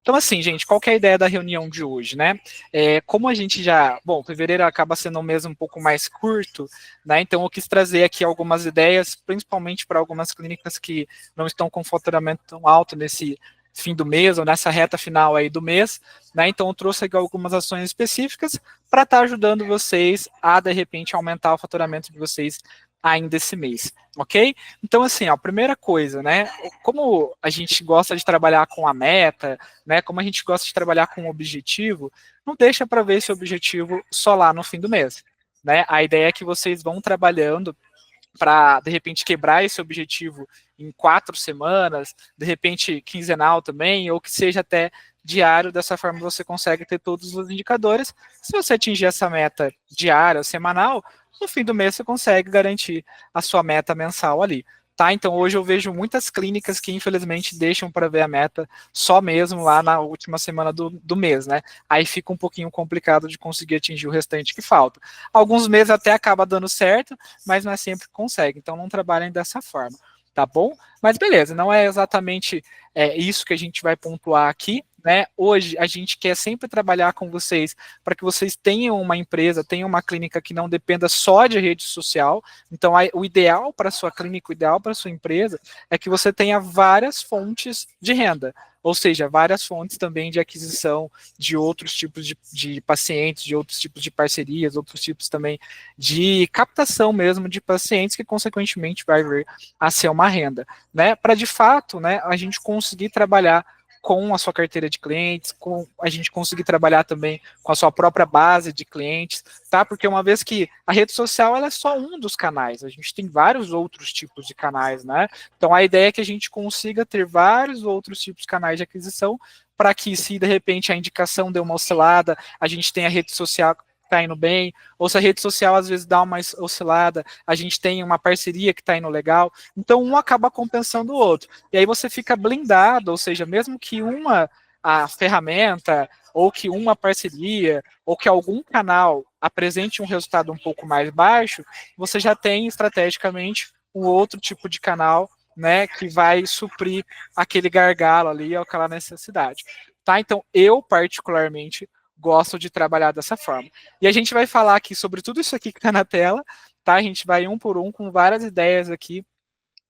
Então, assim, gente, qual que é a ideia da reunião de hoje, né? Como a gente já... Bom, fevereiro acaba sendo um mês um pouco mais curto, né? Então, eu quis trazer aqui algumas ideias, principalmente para algumas clínicas que não estão com faturamento tão alto nesse fim do mês ou nessa reta final aí do mês, né? Então, eu trouxe aqui algumas ações específicas para estar ajudando vocês a, de repente, aumentar o faturamento de vocês ainda esse mês, ok? Então, assim, a primeira coisa, né? Como a gente gosta de trabalhar com a meta, né? Como a gente gosta de trabalhar com o objetivo, não deixa para ver esse objetivo só lá no fim do mês, né? A ideia é que vocês vão trabalhando para, de repente, quebrar esse objetivo em 4 semanas, de repente quinzenal também, ou que seja até diário, dessa forma você consegue ter todos os indicadores. Se você atingir essa meta diária, semanal, no fim do mês você consegue garantir a sua meta mensal ali. Tá? Então hoje eu vejo muitas clínicas que infelizmente deixam para ver a meta só mesmo lá na última semana do mês, né? Aí fica um pouquinho complicado de conseguir atingir o restante que falta. Alguns meses até acaba dando certo, mas não é sempre que consegue, então não trabalhem dessa forma, tá bom? Mas beleza, não é exatamente isso que a gente vai pontuar aqui, né? Hoje a gente quer sempre trabalhar com vocês para que vocês tenham uma empresa, tenham uma clínica que não dependa só de rede social. Então, o ideal para a sua clínica, o ideal para a sua empresa é que você tenha várias fontes de renda, ou seja, várias fontes também de aquisição de outros tipos de pacientes, de outros tipos de parcerias, outros tipos também de captação mesmo de pacientes, que consequentemente vai vir a ser uma renda, né? Para de fato, né, a gente conseguir trabalhar com a sua carteira de clientes, com a gente conseguir trabalhar também com a sua própria base de clientes, tá? Porque uma vez que a rede social ela é só um dos canais, a gente tem vários outros tipos de canais, né? Então a ideia é que a gente consiga ter vários outros tipos de canais de aquisição para que, se de repente a indicação deu uma oscilada, a gente tem a rede social está indo bem, ou se a rede social às vezes dá uma oscilada, a gente tem uma parceria que está indo legal, então um acaba compensando o outro. E aí você fica blindado, ou seja, mesmo que a ferramenta, ou que uma parceria, ou que algum canal apresente um resultado um pouco mais baixo, você já tem estrategicamente um outro tipo de canal, né, que vai suprir aquele gargalo ali, aquela necessidade. Tá? Então, eu particularmente gosto de trabalhar dessa forma. E a gente vai falar aqui sobre tudo isso aqui que está na tela, tá? A gente vai um por um com várias ideias aqui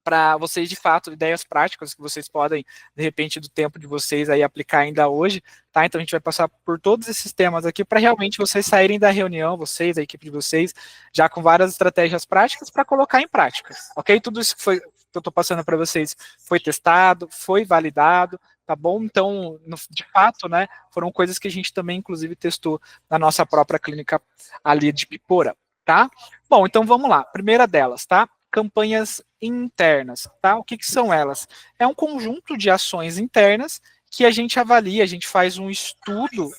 para vocês, de fato, ideias práticas que vocês podem, de repente, do tempo de vocês aí aplicar ainda hoje, tá? Então a gente vai passar por todos esses temas aqui para realmente vocês saírem da reunião, vocês, a equipe de vocês, já com várias estratégias práticas para colocar em prática, ok? Tudo isso que eu estou passando para vocês foi testado, foi validado, tá bom? Então, de fato, né, foram coisas que a gente também, inclusive, testou na nossa própria clínica ali de Pipora, tá? Bom, então vamos lá. Primeira delas, tá? Campanhas internas, tá? O que são elas? É um conjunto de ações internas que a gente avalia, a gente faz um estudo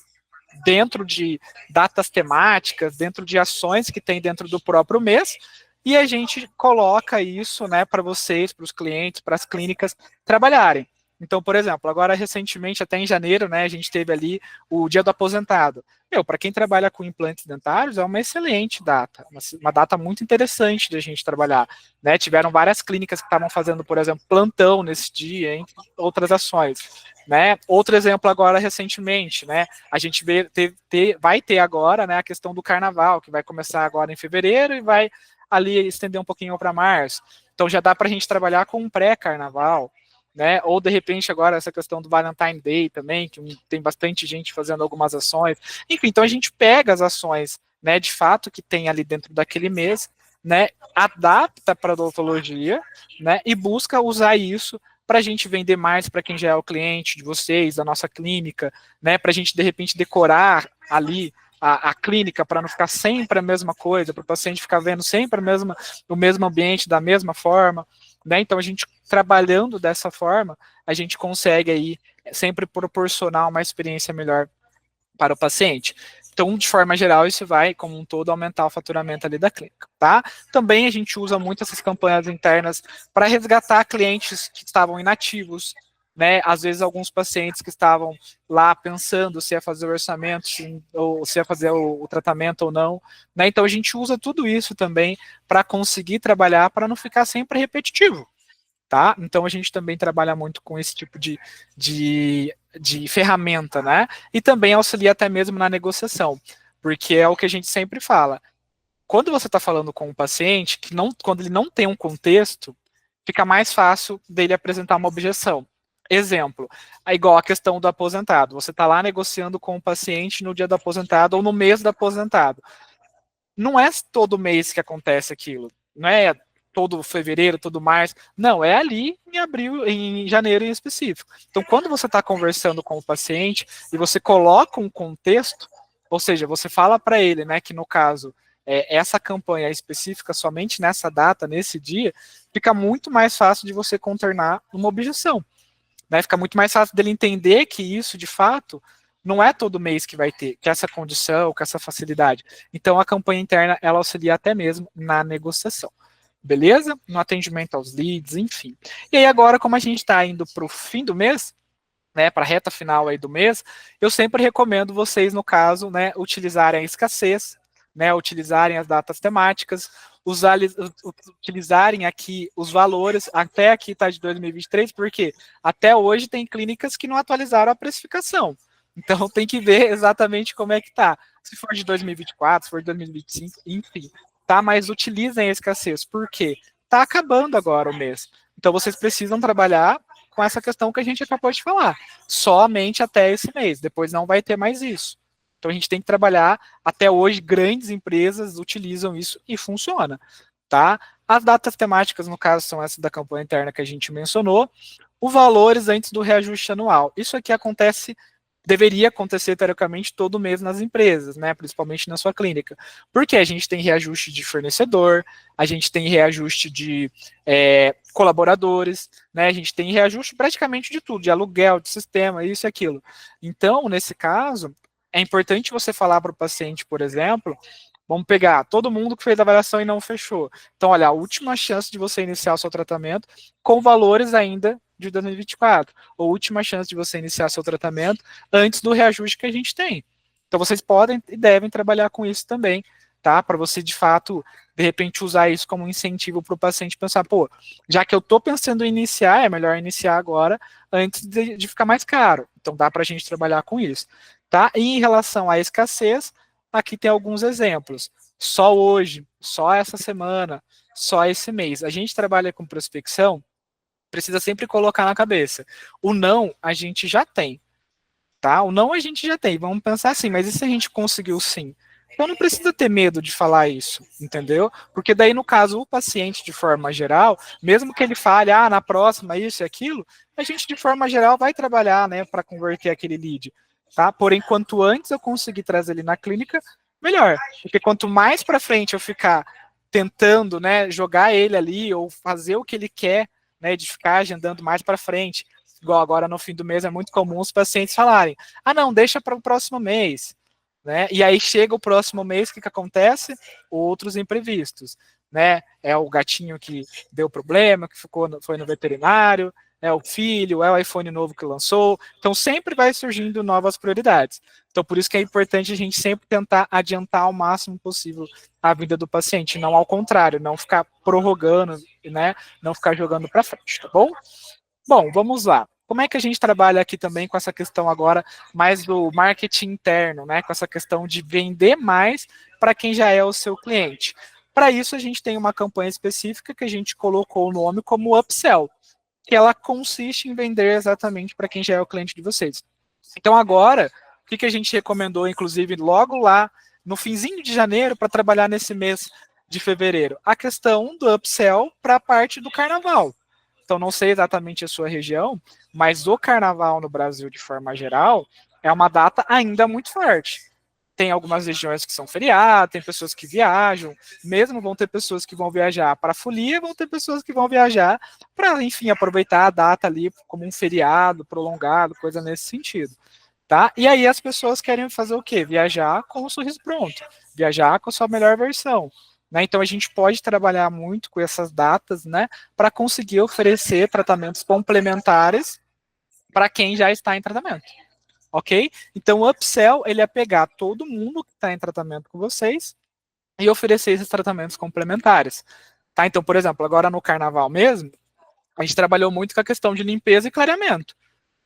dentro de datas temáticas, dentro de ações que tem dentro do próprio mês, e a gente coloca isso, né, para vocês, para os clientes, para as clínicas trabalharem. Então, por exemplo, agora recentemente, até em janeiro, né, a gente teve ali o Dia do Aposentado. Para quem trabalha com implantes dentários, é uma excelente data, uma data muito interessante de a gente trabalhar. Né? Tiveram várias clínicas que estavam fazendo, por exemplo, plantão nesse dia, entre outras ações. Né? Outro exemplo agora, recentemente, né, a gente vai ter agora, né, a questão do carnaval, que vai começar agora em fevereiro e vai ali estender um pouquinho para março. Então já dá para a gente trabalhar com um pré-carnaval, né? Ou de repente agora essa questão do Valentine Day também, que tem bastante gente fazendo algumas ações. Enfim, então a gente pega as ações, né, de fato que tem ali dentro daquele mês, né, adapta para a odontologia, né, e busca usar isso para a gente vender mais para quem já é o cliente de vocês, da nossa clínica, né, para a gente de repente decorar ali a clínica para não ficar sempre a mesma coisa, para o paciente ficar vendo sempre o mesmo ambiente da mesma forma, né? Então a gente trabalhando dessa forma, a gente consegue aí sempre proporcionar uma experiência melhor para o paciente. Então, de forma geral, isso vai, como um todo, aumentar o faturamento ali da clínica, tá? Também a gente usa muito essas campanhas internas para resgatar clientes que estavam inativos, né? Às vezes, alguns pacientes que estavam lá pensando se ia fazer o orçamento, ou se ia fazer o tratamento ou não, né? Então, a gente usa tudo isso também para conseguir trabalhar, para não ficar sempre repetitivo. tá? Então a gente também trabalha muito com esse tipo de ferramenta, né? E também auxilia até mesmo na negociação, porque é o que a gente sempre fala. Quando você está falando com um paciente, quando ele não tem um contexto, fica mais fácil dele apresentar uma objeção. Exemplo, é igual a questão do aposentado. Você está lá negociando com o paciente no dia do aposentado ou no mês do aposentado. Não é todo mês que acontece aquilo. Não é todo fevereiro, todo março. Não, é ali em abril, em janeiro em específico. Então, quando você está conversando com o paciente e você coloca um contexto, ou seja, você fala para ele, né, que no caso essa campanha é específica somente nessa data, nesse dia, fica muito mais fácil de você contornar uma objeção. Né? Fica muito mais fácil dele entender que isso, de fato, não é todo mês que vai ter, que essa condição, que essa facilidade. Então, a campanha interna, ela auxilia até mesmo na negociação. Beleza? No atendimento aos leads, enfim. E aí, agora, como a gente está indo para o fim do mês, né, para a reta final aí do mês, eu sempre recomendo vocês, no caso, né, utilizarem a escassez, né, utilizarem as datas temáticas, utilizarem aqui os valores, até aqui está de 2023, porque até hoje tem clínicas que não atualizaram a precificação. Então tem que ver exatamente como é que tá. Se for de 2024, se for de 2025, enfim. Tá, mas utilizem a escassez. Por quê? Tá acabando agora o mês. Então vocês precisam trabalhar com essa questão que a gente acabou de falar. Somente até esse mês. Depois não vai ter mais isso. Então a gente tem que trabalhar. Até hoje, grandes empresas utilizam isso e funciona. Tá? As datas temáticas, no caso, são essas da campanha interna que a gente mencionou. Os valores antes do reajuste anual. Isso aqui acontece, deveria acontecer teoricamente todo mês nas empresas, né? Principalmente na sua clínica. Porque a gente tem reajuste de fornecedor, a gente tem reajuste de colaboradores, né? A gente tem reajuste praticamente de tudo, de aluguel, de sistema, isso e aquilo. Então, nesse caso, é importante você falar para o paciente, por exemplo, vamos pegar todo mundo que fez a avaliação e não fechou. Então, olha, a última chance de você iniciar o seu tratamento com valores ainda de 2024, ou última chance de você iniciar seu tratamento antes do reajuste que a gente tem. Então, vocês podem e devem trabalhar com isso também, tá? Para você, de fato, de repente, usar isso como incentivo para o paciente pensar, pô, já que eu estou pensando em iniciar, é melhor iniciar agora antes de ficar mais caro. Então, dá para a gente trabalhar com isso, tá? E em relação à escassez, aqui tem alguns exemplos. Só hoje, só essa semana, só esse mês. A gente trabalha com prospecção, precisa sempre colocar na cabeça. O não a gente já tem, tá? O não a gente já tem. Vamos pensar assim, mas e se a gente conseguiu sim? Então não precisa ter medo de falar isso, entendeu? Porque daí, no caso, o paciente, de forma geral, mesmo que ele fale, na próxima, isso e aquilo, a gente, de forma geral, vai trabalhar, né, para converter aquele lead, tá? Porém, quanto antes eu conseguir trazer ele na clínica, melhor. Porque quanto mais para frente eu ficar tentando, né, jogar ele ali ou fazer o que ele quer, né, de ficar agendando mais para frente, igual agora no fim do mês é muito comum os pacientes falarem, não, deixa para o próximo mês, né? E aí chega o próximo mês, o que acontece? Outros imprevistos, né? É o gatinho que deu problema, que foi no veterinário, é o filho, é o iPhone novo que lançou. Então sempre vai surgindo novas prioridades. Então por isso que é importante a gente sempre tentar adiantar ao máximo possível a vida do paciente, não ao contrário, não ficar prorrogando, né? Não ficar jogando para frente, tá bom? Bom, vamos lá. Como é que a gente trabalha aqui também com essa questão agora mais do marketing interno, né? Com essa questão de vender mais para quem já é o seu cliente. Para isso, a gente tem uma campanha específica que a gente colocou o nome como upsell, que ela consiste em vender exatamente para quem já é o cliente de vocês. Então, agora, o que a gente recomendou, inclusive, logo lá no finzinho de janeiro, para trabalhar nesse mês de fevereiro? A questão do upsell para a parte do carnaval. Então, não sei exatamente a sua região, mas o carnaval no Brasil, de forma geral, é uma data ainda muito forte. Tem algumas regiões que são feriados, tem pessoas que viajam, mesmo vão ter pessoas que vão viajar para a folia, vão ter pessoas que vão viajar para, enfim, aproveitar a data ali como um feriado prolongado, coisa nesse sentido. Tá? E aí as pessoas querem fazer o quê? Viajar com o sorriso pronto, viajar com a sua melhor versão. Né? Então a gente pode trabalhar muito com essas datas, né, para conseguir oferecer tratamentos complementares para quem já está em tratamento. Ok? Então o upsell ele é pegar todo mundo que está em tratamento com vocês e oferecer esses tratamentos complementares. Tá? Então, por exemplo, agora no carnaval mesmo, a gente trabalhou muito com a questão de limpeza e clareamento,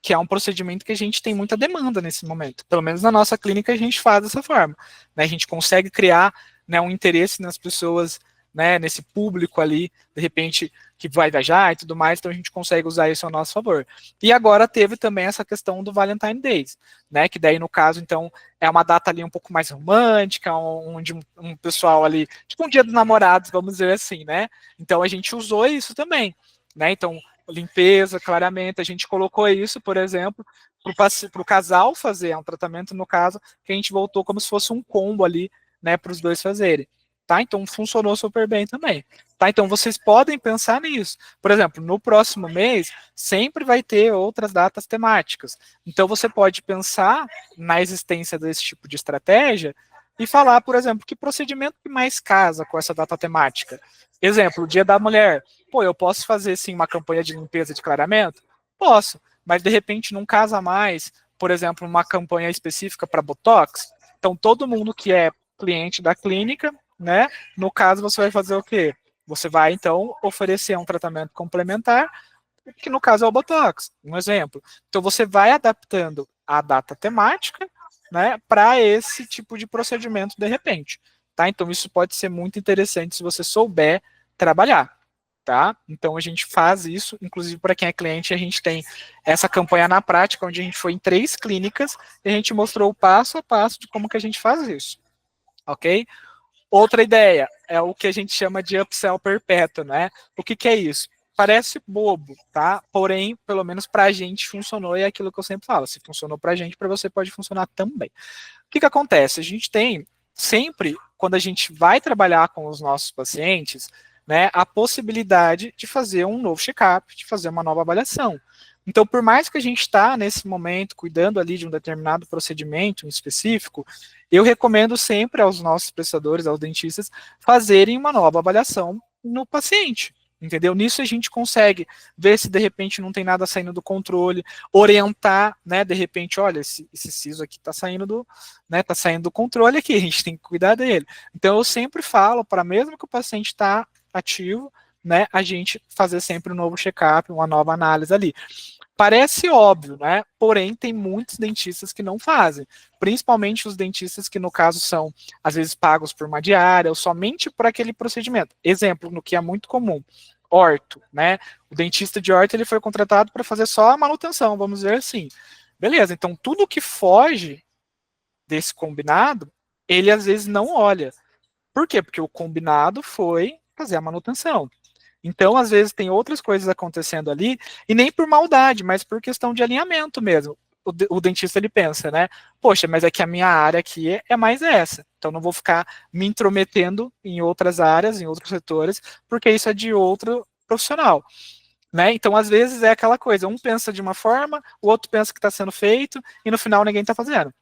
que é um procedimento que a gente tem muita demanda nesse momento. Pelo menos na nossa clínica a gente faz dessa forma. Né? A gente consegue criar, né, um interesse nas pessoas, né, nesse público ali, de repente, que vai viajar e tudo mais, então a gente consegue usar isso ao nosso favor. E agora teve também essa questão do Valentine Days, né, que daí no caso, então, é uma data ali um pouco mais romântica, onde um pessoal ali, tipo um dia dos namorados, vamos dizer assim, né, então a gente usou isso também, né, então, limpeza, clareamento, a gente colocou isso, por exemplo, para o casal fazer, um tratamento no caso, que a gente voltou como se fosse um combo ali, né, para os dois fazerem. Tá? Então funcionou super bem também. Tá? Então vocês podem pensar nisso. Por exemplo, no próximo mês sempre vai ter outras datas temáticas. Então você pode pensar na existência desse tipo de estratégia e falar, por exemplo, que procedimento que mais casa com essa data temática. Exemplo, o Dia da Mulher. Pô, eu posso fazer sim uma campanha de limpeza de clareamento? Posso, mas de repente não casa mais, por exemplo, uma campanha específica para Botox. Então todo mundo que é cliente da clínica, né? No caso, você vai fazer o quê? Você vai, então, oferecer um tratamento complementar, que no caso é o Botox, um exemplo. Então, você vai adaptando a data temática, né, para esse tipo de procedimento de repente, tá? Então, isso pode ser muito interessante se você souber trabalhar, tá? Então, a gente faz isso, inclusive para quem é cliente, a gente tem essa campanha na prática, onde a gente foi em 3 clínicas e a gente mostrou o passo a passo de como que a gente faz isso, ok? Outra ideia é o que a gente chama de upsell perpétuo, né? O que é isso? Parece bobo, tá? Porém, pelo menos para a gente funcionou e é aquilo que eu sempre falo. Se funcionou para a gente, para você pode funcionar também. O que acontece? A gente tem sempre, quando a gente vai trabalhar com os nossos pacientes, né, a possibilidade de fazer um novo check-up, de fazer uma nova avaliação. Então, por mais que a gente está nesse momento cuidando ali de um determinado procedimento em específico, eu recomendo sempre aos nossos prestadores, aos dentistas, fazerem uma nova avaliação no paciente. Entendeu? Nisso a gente consegue ver se de repente não tem nada saindo do controle, orientar, né? De repente, olha, esse siso aqui está saindo do, né? Tá saindo do controle aqui, a gente tem que cuidar dele. Então eu sempre falo para mesmo que o paciente está ativo, né? A gente fazer sempre um novo check-up, uma nova análise ali. Parece óbvio, né? Porém, tem muitos dentistas que não fazem. Principalmente os dentistas que, no caso, são, às vezes, pagos por uma diária ou somente por aquele procedimento. Exemplo, no que é muito comum, orto, né? O dentista de orto, ele foi contratado para fazer só a manutenção, vamos dizer assim. Beleza, então tudo que foge desse combinado, ele às vezes não olha. Por quê? Porque o combinado foi fazer a manutenção. Então, às vezes, tem outras coisas acontecendo ali, e nem por maldade, mas por questão de alinhamento mesmo. O dentista, ele pensa, né? Poxa, mas é que a minha área aqui é mais essa. Então, não vou ficar me intrometendo em outras áreas, em outros setores, porque isso é de outro profissional. Né? Então, às vezes, é aquela coisa, um pensa de uma forma, o outro pensa que está sendo feito, e no final ninguém está fazendo.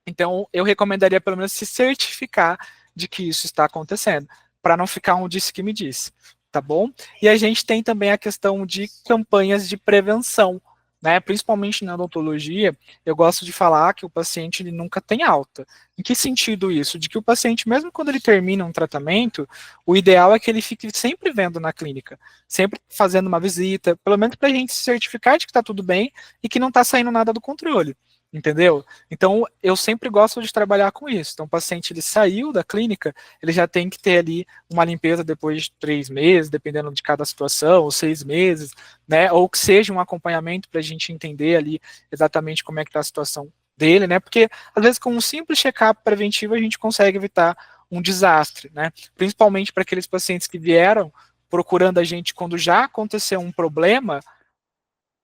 Então, eu recomendaria pelo menos se certificar de que isso está acontecendo, para não ficar um disse que me disse, tá bom? E a gente tem também a questão de campanhas de prevenção, né? Principalmente na odontologia, eu gosto de falar que o paciente ele nunca tem alta. Em que sentido isso? De que o paciente, mesmo quando ele termina um tratamento, o ideal é que ele fique sempre vendo na clínica, sempre fazendo uma visita, pelo menos para a gente se certificar de que está tudo bem e que não está saindo nada do controle. Entendeu? Então, eu sempre gosto de trabalhar com isso. Então, o paciente ele saiu da clínica, ele já tem que ter ali uma limpeza depois de 3 meses, dependendo de cada situação, ou 6 meses, né? Ou que seja um acompanhamento para a gente entender ali exatamente como é que está a situação dele, né? Porque, às vezes, com um simples check-up preventivo, a gente consegue evitar um desastre, né? Principalmente para aqueles pacientes que vieram procurando a gente quando já aconteceu um problema,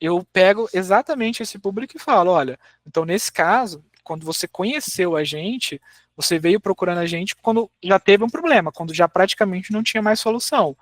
eu pego exatamente esse público e falo, olha, então nesse caso, quando você conheceu a gente, você veio procurando a gente quando já teve um problema, quando já praticamente não tinha mais solução.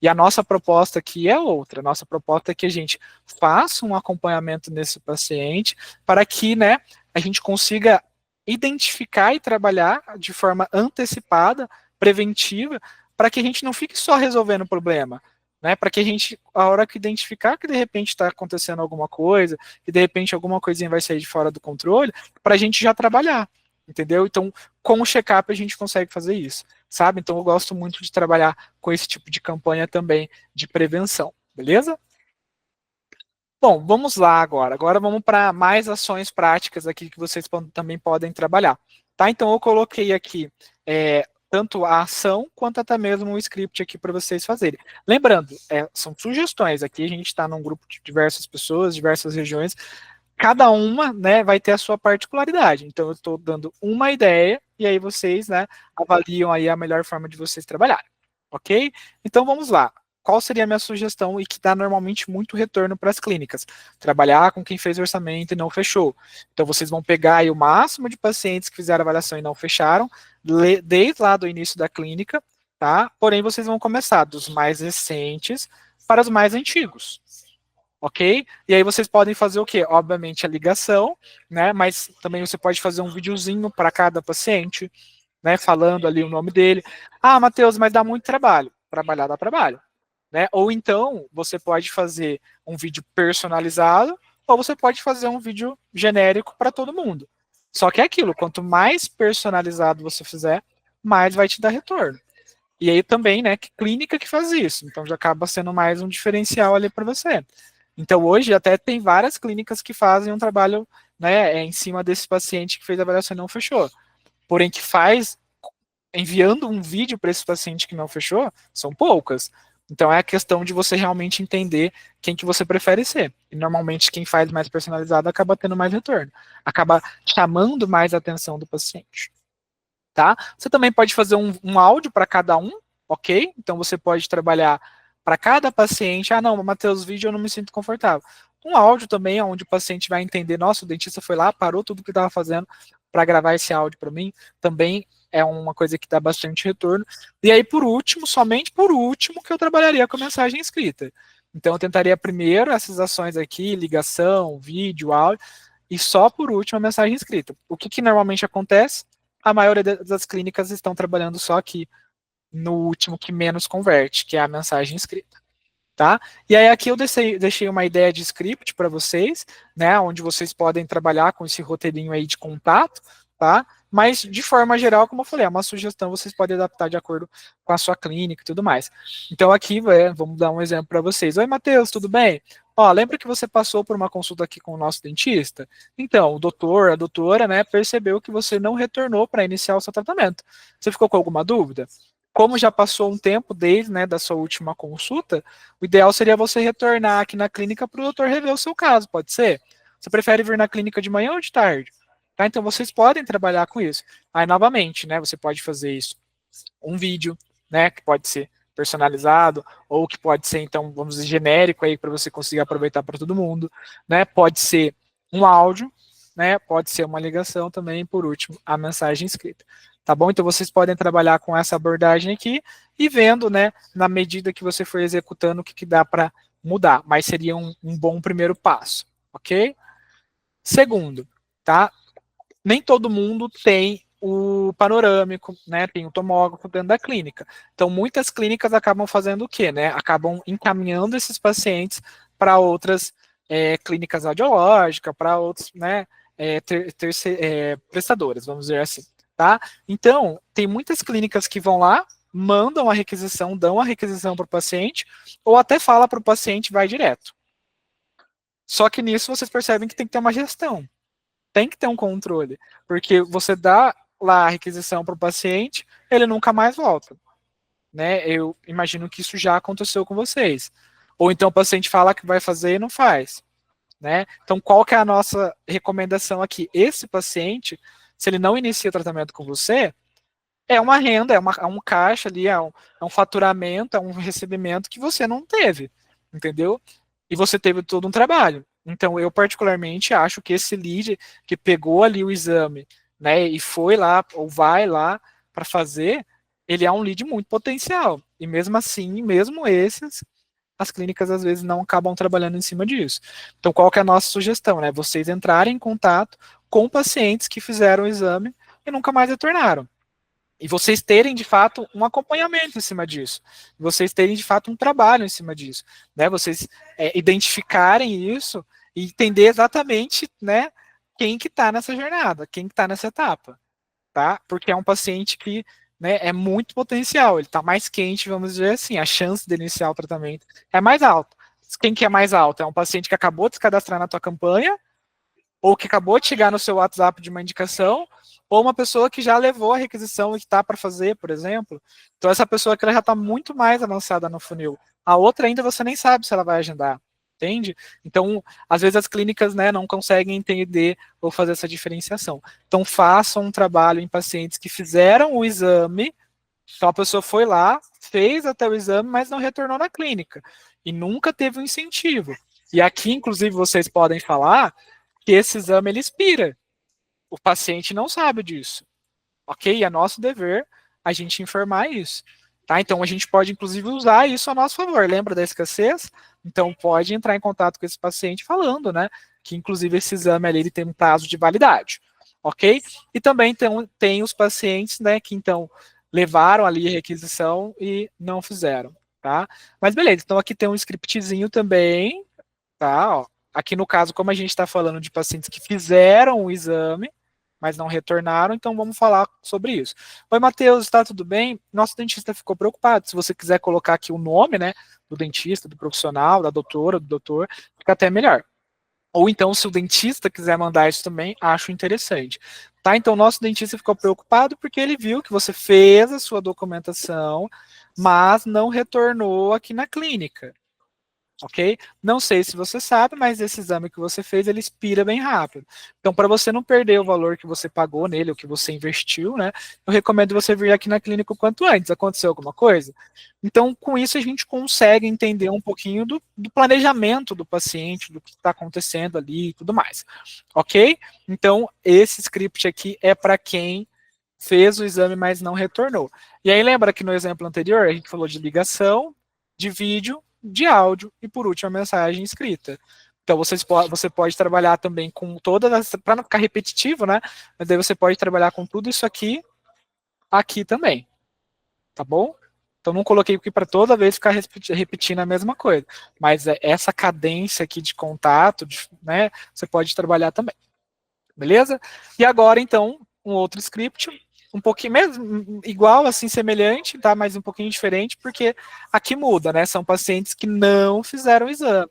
E a nossa proposta aqui é outra. A nossa proposta é que a gente faça um acompanhamento nesse paciente para que, né, a gente consiga identificar e trabalhar de forma antecipada, preventiva, para que a gente não fique só resolvendo o problema, né? Para que a gente, a hora que identificar que de repente está acontecendo alguma coisa, que de repente alguma coisinha vai sair de fora do controle, para a gente já trabalhar, entendeu? Então, com o check-up a gente consegue fazer isso, sabe? Então, eu gosto muito de trabalhar com esse tipo de campanha também de prevenção, beleza? Bom, vamos lá agora. Agora vamos para mais ações práticas aqui que vocês também podem trabalhar. Tá? Então eu coloquei aqui tanto a ação quanto até mesmo o script aqui para vocês fazerem. Lembrando, são sugestões aqui, a gente está num grupo de diversas pessoas, diversas regiões, cada uma, né, vai ter a sua particularidade. Então eu estou dando uma ideia e aí vocês, né, avaliam aí a melhor forma de vocês trabalharem, ok? Então vamos lá. Qual seria a minha sugestão e que dá normalmente muito retorno para as clínicas? Trabalhar com quem fez orçamento e não fechou. Então vocês vão pegar aí o máximo de pacientes que fizeram avaliação e não fecharam, desde lá do início da clínica, tá? Porém vocês vão começar dos mais recentes para os mais antigos, ok? E aí vocês podem fazer o quê? Obviamente a ligação, né? Mas também você pode fazer um videozinho para cada paciente, né? Falando ali o nome dele. Ah, Matheus, mas dá muito trabalho. Trabalhar dá trabalho, né? Ou então você pode fazer um vídeo personalizado, ou você pode fazer um vídeo genérico para todo mundo. Só que é aquilo, quanto mais personalizado você fizer, mais vai te dar retorno. E aí também, né, que clínica que faz isso. Então já acaba sendo mais um diferencial ali para você. Então hoje até tem várias clínicas que fazem um trabalho, né, em cima desse paciente que fez a avaliação e não fechou. Porém que faz enviando um vídeo para esse paciente que não fechou, são poucas. Então é a questão de você realmente entender quem que você prefere ser. E normalmente quem faz mais personalizado acaba tendo mais retorno, acaba chamando mais a atenção do paciente. Tá? Você também pode fazer um áudio para cada um, ok? Então você pode trabalhar para cada paciente. Ah, não, Matheus, vídeo eu não me sinto confortável. Um áudio também, onde o paciente vai entender, nossa, o dentista foi lá, parou tudo que estava fazendo para gravar esse áudio para mim, também é uma coisa que dá bastante retorno. E aí, por último, somente por último, que eu trabalharia com a mensagem escrita. Então, eu tentaria primeiro essas ações aqui, ligação, vídeo, áudio, e só por último a mensagem escrita. O que normalmente acontece? A maioria das clínicas estão trabalhando só aqui no último que menos converte, que é a mensagem escrita. Tá? E aí aqui eu deixei uma ideia de script para vocês, né, onde vocês podem trabalhar com esse roteirinho aí de contato, tá? Mas de forma geral, como eu falei, é uma sugestão, vocês podem adaptar de acordo com a sua clínica e tudo mais. Então aqui, vamos dar um exemplo para vocês. Oi, Matheus, tudo bem? Ó, lembra que você passou por uma consulta aqui com o nosso dentista? Então, o doutor, a doutora, né, percebeu que você não retornou para iniciar o seu tratamento. Você ficou com alguma dúvida? Como já passou um tempo desde, né, da sua última consulta, o ideal seria você retornar aqui na clínica para o doutor rever o seu caso, pode ser? Você prefere vir na clínica de manhã ou de tarde? Tá? Então vocês podem trabalhar com isso. Aí, novamente, né, você pode fazer isso, um vídeo, né, que pode ser personalizado, ou que pode ser, então, vamos dizer, genérico aí para você conseguir aproveitar para todo mundo, né? Pode ser um áudio, né? Pode ser uma ligação também, por último, a mensagem escrita. Tá bom? Então vocês podem trabalhar com essa abordagem aqui e vendo, né, na medida que você for executando, o que dá para mudar, mas seria um bom primeiro passo, ok? Segundo, tá? Nem todo mundo tem o panorâmico, né? Tem o tomógrafo dentro da clínica. Então, muitas clínicas acabam fazendo o quê, né? Acabam encaminhando esses pacientes para outras clínicas audiológicas, para outros, né? Prestadoras, vamos dizer assim, tá? Então, tem muitas clínicas que vão lá, mandam a requisição, dão a requisição para o paciente, ou até fala para o paciente vai direto. Só que nisso vocês percebem que tem que ter uma gestão, tem que ter um controle, porque você dá lá a requisição para o paciente, ele nunca mais volta, né? Eu imagino que isso já aconteceu com vocês. Ou então o paciente fala que vai fazer e não faz, né? Então qual que é a nossa recomendação aqui? Esse paciente, se ele não inicia tratamento com você, é uma renda, é um caixa ali, é um faturamento, é um recebimento que você não teve, entendeu? E você teve todo um trabalho. Então, eu particularmente acho que esse lead que pegou ali o exame, né, e foi lá, ou vai lá para fazer, ele é um lead muito potencial. E mesmo assim, mesmo esses, as clínicas às vezes não acabam trabalhando em cima disso. Então, qual que é a nossa sugestão, né? Vocês entrarem em contato com pacientes que fizeram o exame e nunca mais retornaram. E vocês terem, de fato, um acompanhamento em cima disso. Vocês terem, de fato, um trabalho em cima disso. Né? Vocês identificarem isso e entender exatamente, né, quem que está nessa jornada, quem que está nessa etapa. Tá? Porque é um paciente que, né, é muito potencial. Ele está mais quente, vamos dizer assim. A chance de iniciar o tratamento é mais alta. quem que é mais alto? É um paciente que acabou de se cadastrar na tua campanha, ou que acabou de chegar no seu WhatsApp de uma indicação, ou uma pessoa que já levou a requisição e está para fazer, por exemplo. Então, essa pessoa que ela já está muito mais avançada no funil. A outra ainda você nem sabe se ela vai agendar, entende? Então, às vezes as clínicas, né, não conseguem entender ou fazer essa diferenciação. Então, façam um trabalho em pacientes que fizeram o exame, então a pessoa foi lá, fez até o exame, mas não retornou na clínica. E nunca teve um incentivo. E aqui, inclusive, vocês podem falar que esse exame ele expira. O paciente não sabe disso, ok? E é nosso dever a gente informar isso, tá? Então a gente pode inclusive usar isso a nosso favor. Lembra da escassez? Então pode entrar em contato com esse paciente falando, né? Que inclusive esse exame ali ele tem um prazo de validade, ok? E também tem os pacientes, né? Que então levaram ali a requisição e não fizeram, tá? Mas beleza. Então aqui tem um scriptzinho também, tá? Ó, aqui no caso, como a gente está falando de pacientes que fizeram o exame, mas não retornaram, então vamos falar sobre isso. Oi, Matheus, está tudo bem? Nosso dentista ficou preocupado. Se você quiser colocar aqui o nome, né, do dentista, do profissional, da doutora, do doutor, fica até melhor. Ou então, se o dentista quiser mandar isso também, acho interessante. Tá? Então, nosso dentista ficou preocupado porque ele viu que você fez a sua documentação, mas não retornou aqui na clínica. Ok? Não sei se você sabe, mas esse exame que você fez, ele expira bem rápido. Então, para você não perder o valor que você pagou nele, ou que você investiu, né, eu recomendo você vir aqui na clínica o quanto antes. Aconteceu alguma coisa? Então, com isso, a gente consegue entender um pouquinho do planejamento do paciente, do que está acontecendo ali e tudo mais. Ok? Então, esse script aqui é para quem fez o exame, mas não retornou. E aí, lembra que no exemplo anterior, a gente falou de ligação, de vídeo, de áudio e, por último, a mensagem escrita. Então, você pode trabalhar também com todas, para não ficar repetitivo, né? Mas daí você pode trabalhar com tudo isso aqui também. Tá bom? Então, não coloquei aqui para toda vez ficar repetindo a mesma coisa. Mas essa cadência aqui de contato, né? Você pode trabalhar também. Beleza? E agora, então, um outro script, um pouquinho mesmo, igual, assim, semelhante, tá? Mas um pouquinho diferente, porque aqui muda, né? São pacientes que não fizeram o exame,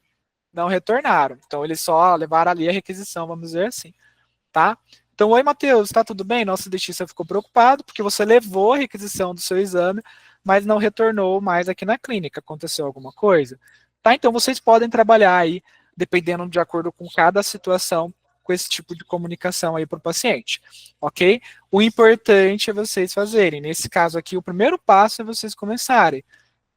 não retornaram. Então, eles só levaram ali a requisição, vamos dizer assim, tá? Então, oi, Matheus, tá tudo bem? Nosso dentista ficou preocupado porque você levou a requisição do seu exame, mas não retornou mais aqui na clínica. Aconteceu alguma coisa? Tá? Então, vocês podem trabalhar aí, dependendo de acordo com cada situação, com esse tipo de comunicação aí para o paciente, ok? O importante é vocês fazerem. Nesse caso aqui, o primeiro passo é vocês começarem,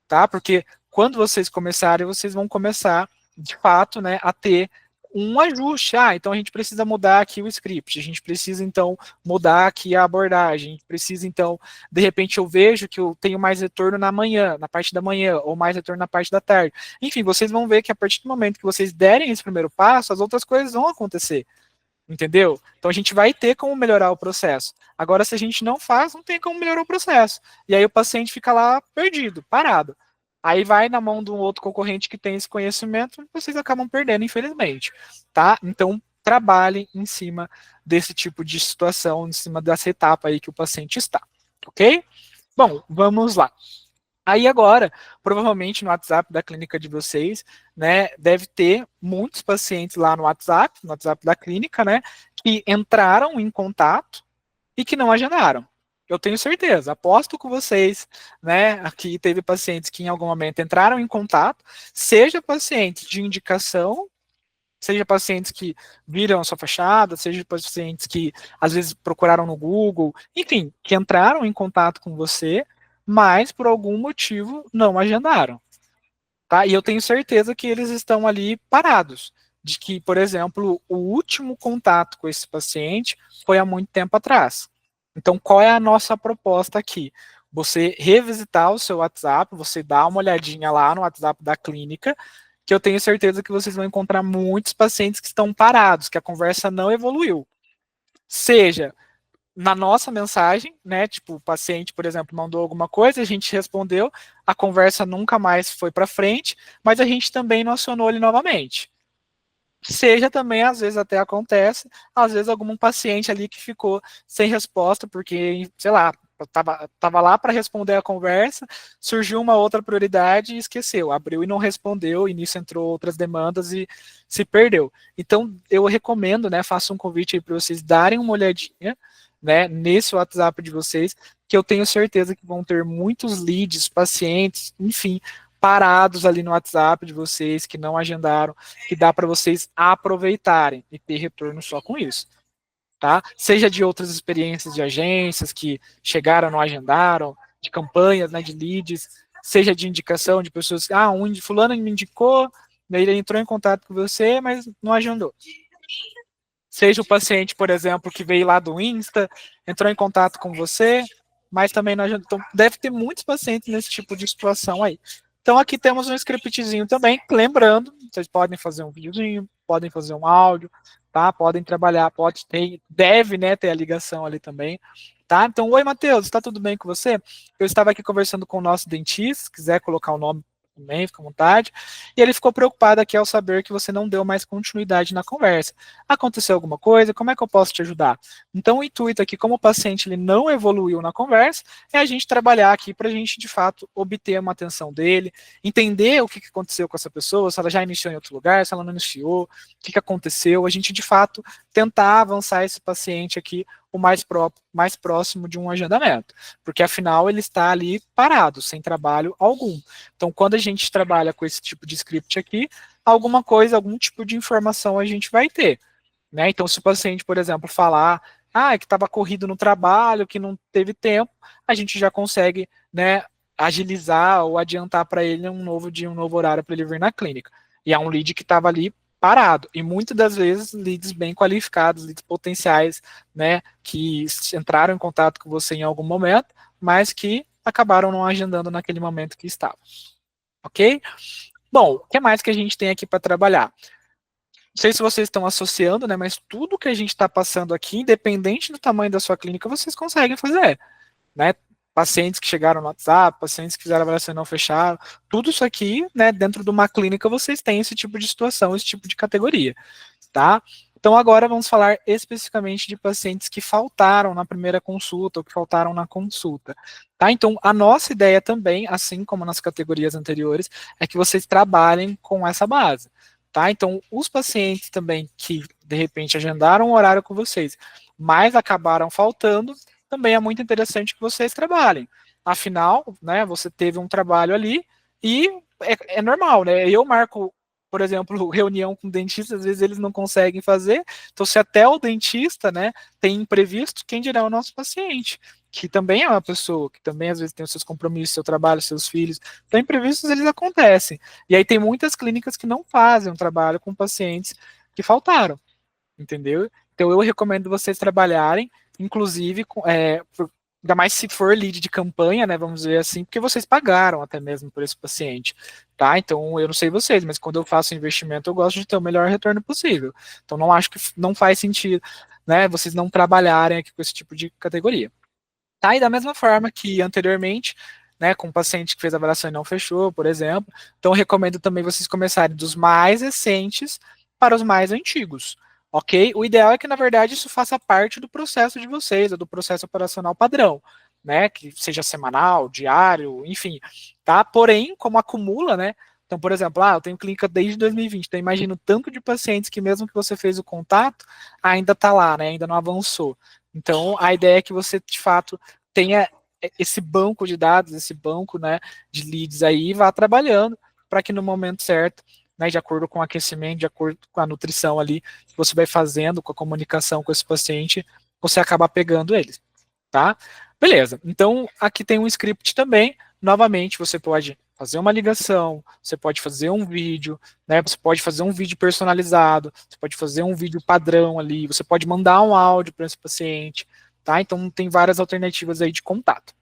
tá? Porque quando vocês começarem, vocês vão começar, de fato, né, a ter um ajuste. Ah, então a gente precisa mudar aqui o script, a gente precisa então mudar aqui a abordagem, a gente precisa então, de repente eu vejo que eu tenho mais retorno na manhã, na parte da manhã, ou mais retorno na parte da tarde. Enfim, vocês vão ver que a partir do momento que vocês derem esse primeiro passo, as outras coisas vão acontecer. Entendeu? Então a gente vai ter como melhorar o processo. Agora, se a gente não faz, não tem como melhorar o processo. E aí o paciente fica lá perdido, parado. Aí vai na mão de um outro concorrente que tem esse conhecimento e vocês acabam perdendo, infelizmente. Tá? Então, trabalhem em cima desse tipo de situação, em cima dessa etapa aí que o paciente está. Ok? Bom, vamos lá. Aí agora, provavelmente no WhatsApp da clínica de vocês, né, deve ter muitos pacientes lá no WhatsApp da clínica, né, que entraram em contato e que não agendaram. Eu tenho certeza, aposto com vocês, né, aqui teve pacientes que em algum momento entraram em contato, seja pacientes de indicação, seja pacientes que viram a sua fachada, seja pacientes que às vezes procuraram no Google, enfim, que entraram em contato com você, mas por algum motivo não agendaram. Tá? E eu tenho certeza que eles estão ali parados. De que, por exemplo, o último contato com esse paciente foi há muito tempo atrás. Então, qual é a nossa proposta aqui? Você revisitar o seu WhatsApp, você dá uma olhadinha lá no WhatsApp da clínica, que eu tenho certeza que vocês vão encontrar muitos pacientes que estão parados, que a conversa não evoluiu. Seja na nossa mensagem, né? Tipo, o paciente, por exemplo, mandou alguma coisa, a gente respondeu, a conversa nunca mais foi para frente, mas a gente também não acionou ele novamente. Seja também, às vezes até acontece, às vezes algum paciente ali que ficou sem resposta, porque, sei lá, Tava lá para responder a conversa, surgiu uma outra prioridade e esqueceu, abriu e não respondeu, e nisso entrou outras demandas e se perdeu. Então, eu recomendo, né, faço um convite aí para vocês darem uma olhadinha, né, nesse WhatsApp de vocês, que eu tenho certeza que vão ter muitos leads, pacientes, enfim, parados ali no WhatsApp de vocês, que não agendaram, que dá para vocês aproveitarem e ter retorno só com isso. Tá? Seja de outras experiências de agências que chegaram, não agendaram, de campanhas, né, de leads, seja de indicação de pessoas, fulano me indicou, daí ele entrou em contato com você, mas não agendou. Seja o paciente, por exemplo, que veio lá do Insta, entrou em contato com você, mas também não agendou. Então, deve ter muitos pacientes nesse tipo de situação aí. Então, aqui temos um scriptzinho também, lembrando, vocês podem fazer um videozinho, podem fazer um áudio, tá? Podem trabalhar, pode ter, deve, né, ter a ligação ali também, tá? Então, oi, Matheus, está tudo bem com você? Eu estava aqui conversando com o nosso dentista, se quiser colocar o nome também, fica à vontade, e ele ficou preocupado aqui ao saber que você não deu mais continuidade na conversa. Aconteceu alguma coisa? Como é que eu posso te ajudar? Então, o intuito aqui, como o paciente ele não evoluiu na conversa, é a gente trabalhar aqui para a gente, de fato, obter uma atenção dele, entender o que aconteceu com essa pessoa, se ela já iniciou em outro lugar, se ela não iniciou, o que aconteceu, a gente, de fato, tentar avançar esse paciente aqui o mais próximo de um agendamento, porque afinal ele está ali parado, sem trabalho algum. Então, quando a gente trabalha com esse tipo de script aqui, alguma coisa, algum tipo de informação a gente vai ter. Né? Então, se o paciente, por exemplo, falar que estava corrido no trabalho, que não teve tempo, a gente já consegue, né, agilizar ou adiantar para ele um novo dia, um novo horário para ele vir na clínica. E é um lead que estava ali parado. E muitas das vezes leads bem qualificados, leads potenciais, né, que entraram em contato com você em algum momento, mas que acabaram não agendando naquele momento que estava. Ok? Bom, o que mais que a gente tem aqui para trabalhar? Não sei se vocês estão associando, né? Mas tudo que a gente está passando aqui, independente do tamanho da sua clínica, vocês conseguem fazer, né? Pacientes que chegaram no WhatsApp, pacientes que fizeram avaliação e não fecharam, tudo isso aqui, né? Dentro de uma clínica, vocês têm esse tipo de situação, esse tipo de categoria, tá? Então agora vamos falar especificamente de pacientes que faltaram na primeira consulta ou que faltaram na consulta, tá? Então a nossa ideia também, assim como nas categorias anteriores, é que vocês trabalhem com essa base. Tá? Então, os pacientes também que, de repente, agendaram um horário com vocês, mas acabaram faltando, também é muito interessante que vocês trabalhem. Afinal, né, você teve um trabalho ali e é normal, né? Eu marco, por exemplo, reunião com dentistas, às vezes eles não conseguem fazer, então se até o dentista, né, tem imprevisto, quem dirá o nosso paciente? Que também é uma pessoa, que também às vezes tem os seus compromissos, seu trabalho, seus filhos. Então, imprevistos eles acontecem. E aí tem muitas clínicas que não fazem um trabalho com pacientes que faltaram, entendeu? Então eu recomendo vocês trabalharem, inclusive, ainda mais se for lead de campanha, né, vamos dizer assim, porque vocês pagaram até mesmo por esse paciente, tá? Então eu não sei vocês, mas quando eu faço investimento eu gosto de ter o melhor retorno possível. Então não acho que não faz sentido, né, vocês não trabalharem aqui com esse tipo de categoria. Tá? E da mesma forma que anteriormente, né, com um paciente que fez avaliação e não fechou, por exemplo, então eu recomendo também vocês começarem dos mais recentes para os mais antigos, ok? O ideal é que, na verdade, isso faça parte do processo de vocês, do processo operacional padrão, né, que seja semanal, diário, enfim, tá? Porém, como acumula, né, então, por exemplo, eu tenho clínica desde 2020, então imagino tanto de pacientes que mesmo que você fez o contato, ainda está lá, né, ainda não avançou. Então, a ideia é que você, de fato, tenha esse banco de dados, esse banco, né, de leads aí, e vá trabalhando para que no momento certo, né, de acordo com o aquecimento, de acordo com a nutrição ali, que você vai fazendo, com a comunicação com esse paciente, você acaba pegando eles, tá? Beleza, então aqui tem um script também, novamente você pode fazer uma ligação, você pode fazer um vídeo, né, você pode fazer um vídeo personalizado, você pode fazer um vídeo padrão ali, você pode mandar um áudio para esse paciente, tá? Então tem várias alternativas aí de contato,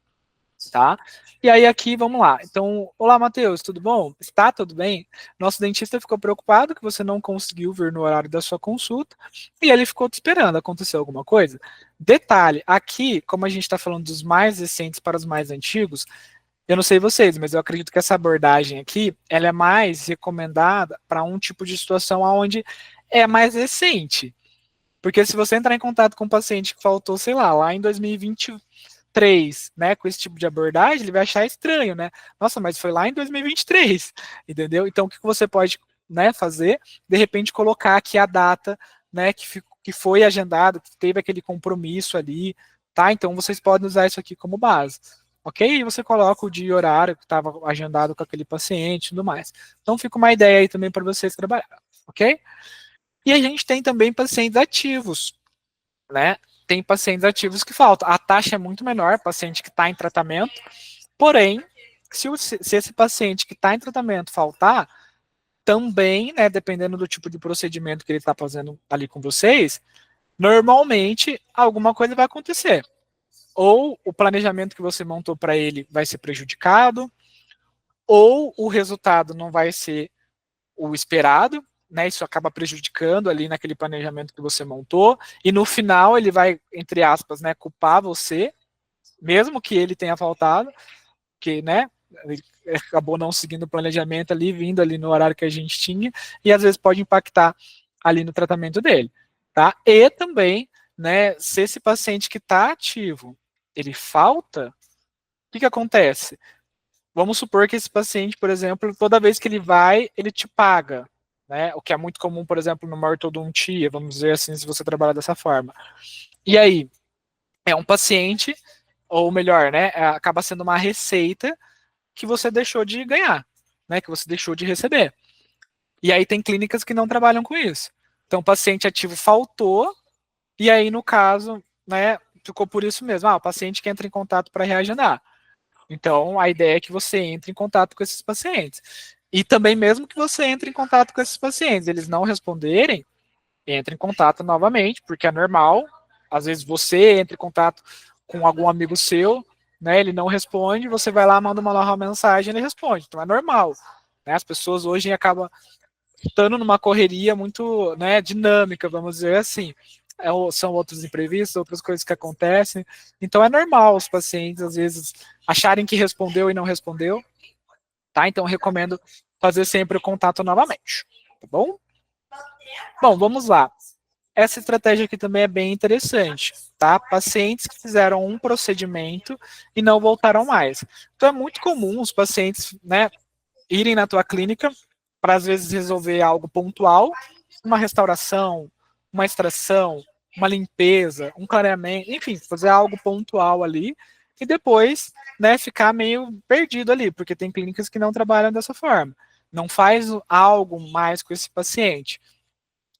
tá? E aí aqui, vamos lá. Então, olá, Matheus, tudo bom? Está tudo bem? Nosso dentista ficou preocupado que você não conseguiu vir no horário da sua consulta e ele ficou te esperando. Aconteceu alguma coisa? Detalhe, aqui, como a gente está falando dos mais recentes para os mais antigos, eu não sei vocês, mas eu acredito que essa abordagem aqui, ela é mais recomendada para um tipo de situação onde é mais recente. Porque se você entrar em contato com um paciente que faltou, sei lá em 2020, 2023, né, com esse tipo de abordagem, ele vai achar estranho, né? Nossa, mas foi lá em 2023, entendeu? Então, o que você pode, né, fazer? De repente, colocar aqui a data, né, que foi agendado, que teve aquele compromisso ali, tá? Então, vocês podem usar isso aqui como base, ok? E você coloca o dia e horário que estava agendado com aquele paciente e tudo mais. Então, fica uma ideia aí também para vocês trabalhar, ok? E a gente tem também pacientes ativos, né? Tem pacientes ativos que faltam. A taxa é muito menor, paciente que está em tratamento, porém, se esse paciente que está em tratamento faltar, também, né, dependendo do tipo de procedimento que ele está fazendo ali com vocês, normalmente alguma coisa vai acontecer. Ou o planejamento que você montou para ele vai ser prejudicado, ou o resultado não vai ser o esperado, né? Isso acaba prejudicando ali naquele planejamento que você montou, e no final ele vai, entre aspas, né, culpar você, mesmo que ele tenha faltado, que, né, ele acabou não seguindo o planejamento ali, vindo ali no horário que a gente tinha, e às vezes pode impactar ali no tratamento dele, tá? E também, né, se esse paciente que está ativo, ele falta, o que acontece? Vamos supor que esse paciente, por exemplo, toda vez que ele vai, ele te paga, né? O que é muito comum, por exemplo, numa ortodontia, vamos dizer assim, se você trabalhar dessa forma. E aí, é um paciente, ou melhor, né, acaba sendo uma receita que você deixou de ganhar, né, que você deixou de receber. E aí tem clínicas que não trabalham com isso. Então, o paciente ativo faltou, e aí, no caso, né, ficou por isso mesmo. Ah, o paciente que entra em contato para reagendar. Então, a ideia é que você entre em contato com esses pacientes. E também, mesmo que você entre em contato com esses pacientes, eles não responderem, entre em contato novamente, porque é normal. Às vezes você entra em contato com algum amigo seu, né? Ele não responde, você vai lá, manda uma nova mensagem, ele responde. Então é normal. Né? As pessoas hoje acabam estando numa correria muito, né, dinâmica, vamos dizer assim. São outros imprevistos, outras coisas que acontecem. Então é normal os pacientes, às vezes, acharem que respondeu e não respondeu. Tá? Então eu recomendo fazer sempre o contato novamente. Tá bom? Bom, vamos lá. Essa estratégia aqui também é bem interessante, tá? Pacientes que fizeram um procedimento e não voltaram mais. Então é muito comum os pacientes, né, irem na tua clínica para às vezes resolver algo pontual, uma restauração, uma extração, uma limpeza, um clareamento, enfim, fazer algo pontual ali e depois, né, ficar meio perdido ali, porque tem clínicas que não trabalham dessa forma. Não faz algo mais com esse paciente.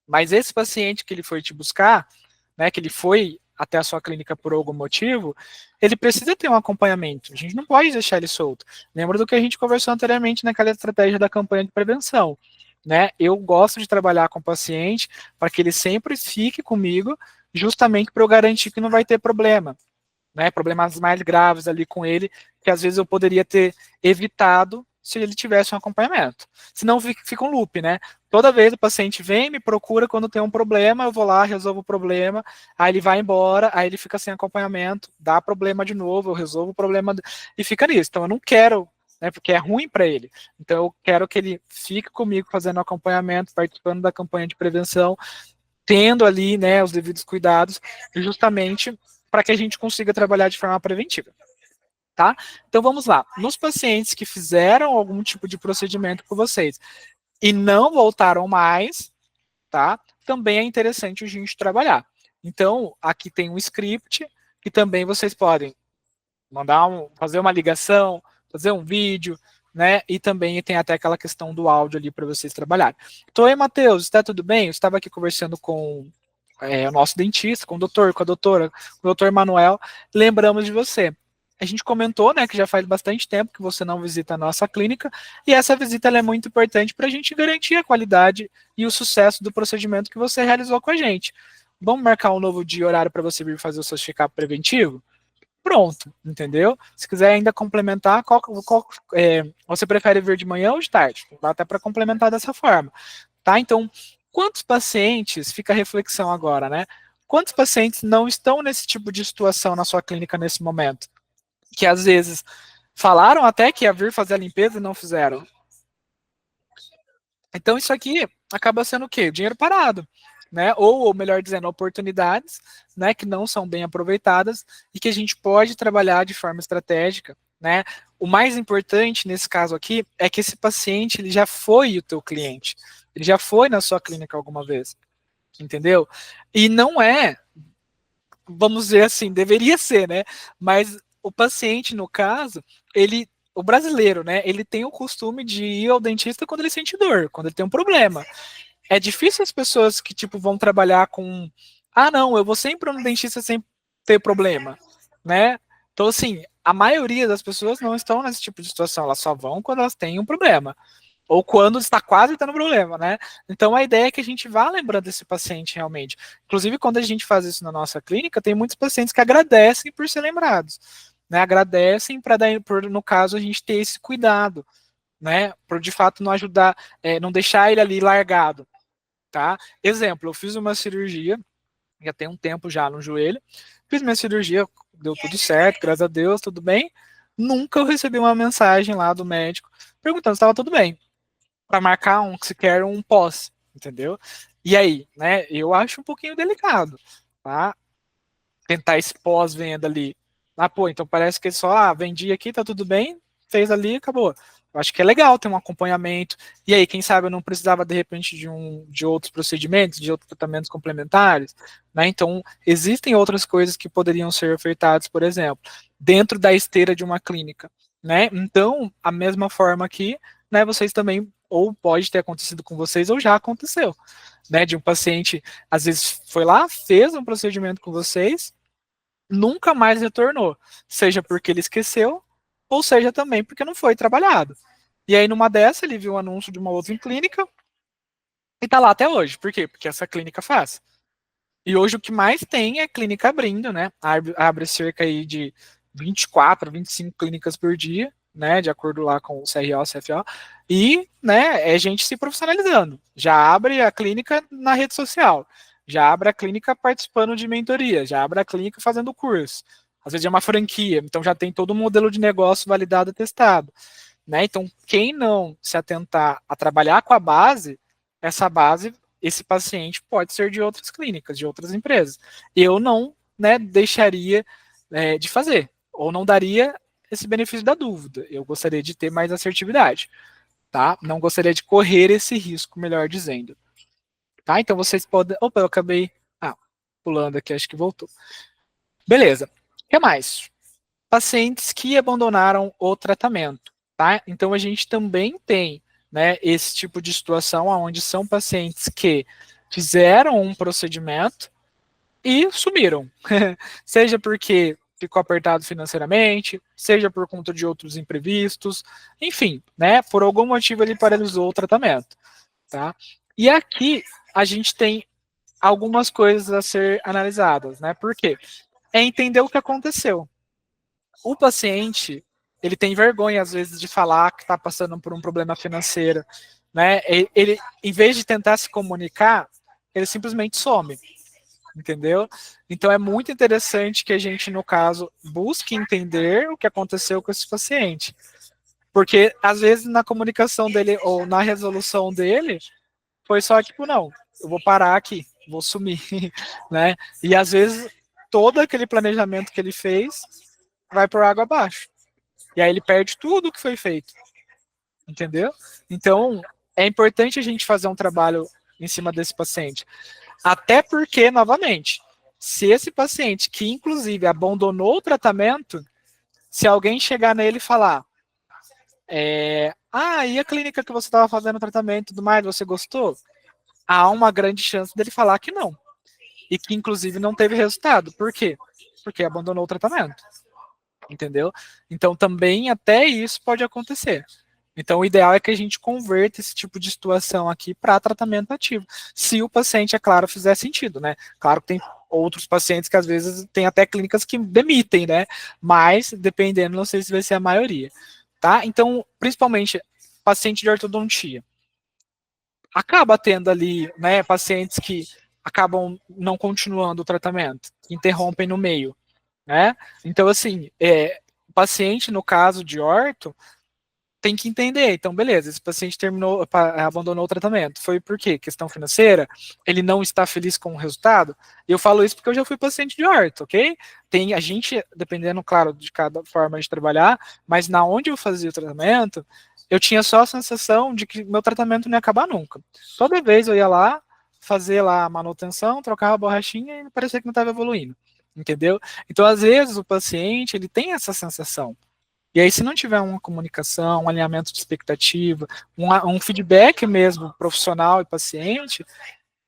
Mas esse paciente que ele foi te buscar, né, que ele foi até a sua clínica por algum motivo, ele precisa ter um acompanhamento. A gente não pode deixar ele solto. Lembra do que a gente conversou anteriormente naquela estratégia da campanha de prevenção. Né? Eu gosto de trabalhar com o paciente para que ele sempre fique comigo, justamente para eu garantir que não vai ter problema. Né, problemas mais graves ali com ele, que às vezes eu poderia ter evitado se ele tivesse um acompanhamento. Senão fica um loop, né? Toda vez o paciente vem, me procura quando tem um problema, eu vou lá, resolvo o problema, aí ele vai embora, aí ele fica sem acompanhamento, dá problema de novo, eu resolvo o problema e fica nisso. Então eu não quero, né, porque é ruim para ele. Então eu quero que ele fique comigo fazendo acompanhamento, participando da campanha de prevenção, tendo ali, né, os devidos cuidados, justamente para que a gente consiga trabalhar de forma preventiva. Tá? Então vamos lá. Nos pacientes que fizeram algum tipo de procedimento com vocês e não voltaram mais, tá? Também é interessante a gente trabalhar. Então, aqui tem um script que também vocês podem fazer uma ligação, fazer um vídeo, né? E também tem até aquela questão do áudio ali para vocês trabalharem. Então, oi, Matheus, está tudo bem? Eu estava aqui conversando com o nosso dentista, com o doutor, com a doutora, com o doutor Manuel, lembramos de você. A gente comentou, né, que já faz bastante tempo que você não visita a nossa clínica, e essa visita é muito importante para a gente garantir a qualidade e o sucesso do procedimento que você realizou com a gente. Vamos marcar um novo dia e horário para você vir fazer o seu check-up preventivo? Pronto, entendeu? Se quiser ainda complementar, você prefere vir de manhã ou de tarde? Dá até para complementar dessa forma, tá? Então, quantos pacientes, fica a reflexão agora, né? Quantos pacientes não estão nesse tipo de situação na sua clínica nesse momento? Que às vezes falaram até que ia vir fazer a limpeza e não fizeram. Então, isso aqui acaba sendo o quê? Dinheiro parado. né, ou melhor dizendo, oportunidades, né, que não são bem aproveitadas e que a gente pode trabalhar de forma estratégica, né. O mais importante nesse caso aqui é que esse paciente ele já foi o teu cliente, ele já foi na sua clínica alguma vez, entendeu? E não é, vamos dizer assim, deveria ser, né? Mas o paciente, no caso, o brasileiro, né? Ele tem o costume de ir ao dentista quando ele sente dor, quando ele tem um problema. É difícil as pessoas que, tipo, vão trabalhar com, ah, não, eu vou sempre no dentista sem ter problema, né? Então, assim, a maioria das pessoas não estão nesse tipo de situação, elas só vão quando elas têm um problema ou quando está quase tendo problema, né? Então a ideia é que a gente vá lembrando desse paciente realmente. Inclusive, quando a gente faz isso na nossa clínica, tem muitos pacientes que agradecem por ser lembrados, né? Agradecem para dar, no caso, a gente ter esse cuidado, né? Por de fato não ajudar, não deixar ele ali largado, tá? Exemplo, eu fiz uma cirurgia, já tem um tempo já no joelho, fiz minha cirurgia, deu tudo certo, graças a Deus, tudo bem. Nunca eu recebi uma mensagem lá do médico perguntando se estava tudo bem para marcar sequer um pós, entendeu? E aí, né? Eu acho um pouquinho delicado, tá? Tentar esse pós-venda ali. Ah, pô, então parece que só vendi aqui, tá tudo bem, fez ali, acabou. Eu acho que é legal ter um acompanhamento. E aí, quem sabe eu não precisava de repente de outros procedimentos, de outros tratamentos complementares, né? Então, existem outras coisas que poderiam ser ofertadas, por exemplo, dentro da esteira de uma clínica, né? Então, a mesma forma aqui, né, vocês também ou pode ter acontecido com vocês ou já aconteceu, né, de um paciente às vezes foi lá, fez um procedimento com vocês, nunca mais retornou, seja porque ele esqueceu, ou seja também porque não foi trabalhado. E aí, numa dessa, ele viu um anúncio de uma outra clínica e tá lá até hoje. Por quê? Porque essa clínica faz. E hoje o que mais tem é clínica abrindo, né? Abre cerca aí de 24, 25 clínicas por dia, né? De acordo lá com o CRO, CFO. E, né, é gente se profissionalizando. Já abre a clínica na rede social. Já abre a clínica participando de mentoria. Já abre a clínica fazendo curso. Às vezes é uma franquia. Então já tem todo o modelo de negócio validado e testado. Né? Então, quem não se atentar a trabalhar com a base, essa base, esse paciente pode ser de outras clínicas, de outras empresas. Eu não, né, deixaria de fazer, ou não daria esse benefício da dúvida. Eu gostaria de ter mais assertividade, tá? Não gostaria de correr esse risco, melhor dizendo. Tá? Então vocês podem. Opa, eu acabei. Pulando aqui, acho que voltou. Beleza. O que mais? Pacientes que abandonaram o tratamento, tá? Então a gente também tem, né, esse tipo de situação onde são pacientes que fizeram um procedimento e sumiram, seja porque ficou apertado financeiramente, seja por conta de outros imprevistos, enfim, né, por algum motivo ele paralisou o tratamento, tá? E aqui a gente tem algumas coisas a ser analisadas, né? Por quê? É entender o que aconteceu. O paciente, ele tem vergonha, às vezes, de falar que está passando por um problema financeiro, né? Ele, em vez de tentar se comunicar, ele simplesmente some, entendeu? Então, é muito interessante que a gente, no caso, busque entender o que aconteceu com esse paciente. Porque, às vezes, na comunicação dele ou na resolução dele, foi só tipo, não, eu vou parar aqui, vou sumir, né? E, às vezes, todo aquele planejamento que ele fez vai por água abaixo. E aí ele perde tudo o que foi feito. Entendeu? Então, é importante a gente fazer um trabalho em cima desse paciente. Até porque, novamente, se esse paciente, que inclusive abandonou o tratamento, se alguém chegar nele e falar: e a clínica que você estava fazendo o tratamento e tudo mais, você gostou? Há uma grande chance dele falar que não. E que, inclusive, não teve resultado. Por quê? Porque abandonou o tratamento. Entendeu? Então, também até isso pode acontecer. Então, o ideal é que a gente converta esse tipo de situação aqui para tratamento ativo, se o paciente, é claro, fizer sentido, né? Claro que tem outros pacientes que às vezes tem até clínicas que demitem, né? Mas, dependendo, não sei se vai ser a maioria, tá? Então, principalmente, paciente de ortodontia. Acaba tendo ali, né, pacientes que acabam não continuando o tratamento, interrompem no meio, né? Então, assim, o paciente, no caso de orto, tem que entender. Então, beleza, esse paciente abandonou o tratamento. Foi por quê? Questão financeira? Ele não está feliz com o resultado? Eu falo isso porque eu já fui paciente de orto, ok? Tem a gente, dependendo, claro, de cada forma de trabalhar, mas na onde eu fazia o tratamento, eu tinha só a sensação de que meu tratamento não ia acabar nunca. Toda vez eu ia lá, fazer lá a manutenção, trocava a borrachinha e parecia que não estava evoluindo. Entendeu? Então, às vezes, o paciente, ele tem essa sensação. E aí, se não tiver uma comunicação, um alinhamento de expectativa, um feedback mesmo profissional e paciente,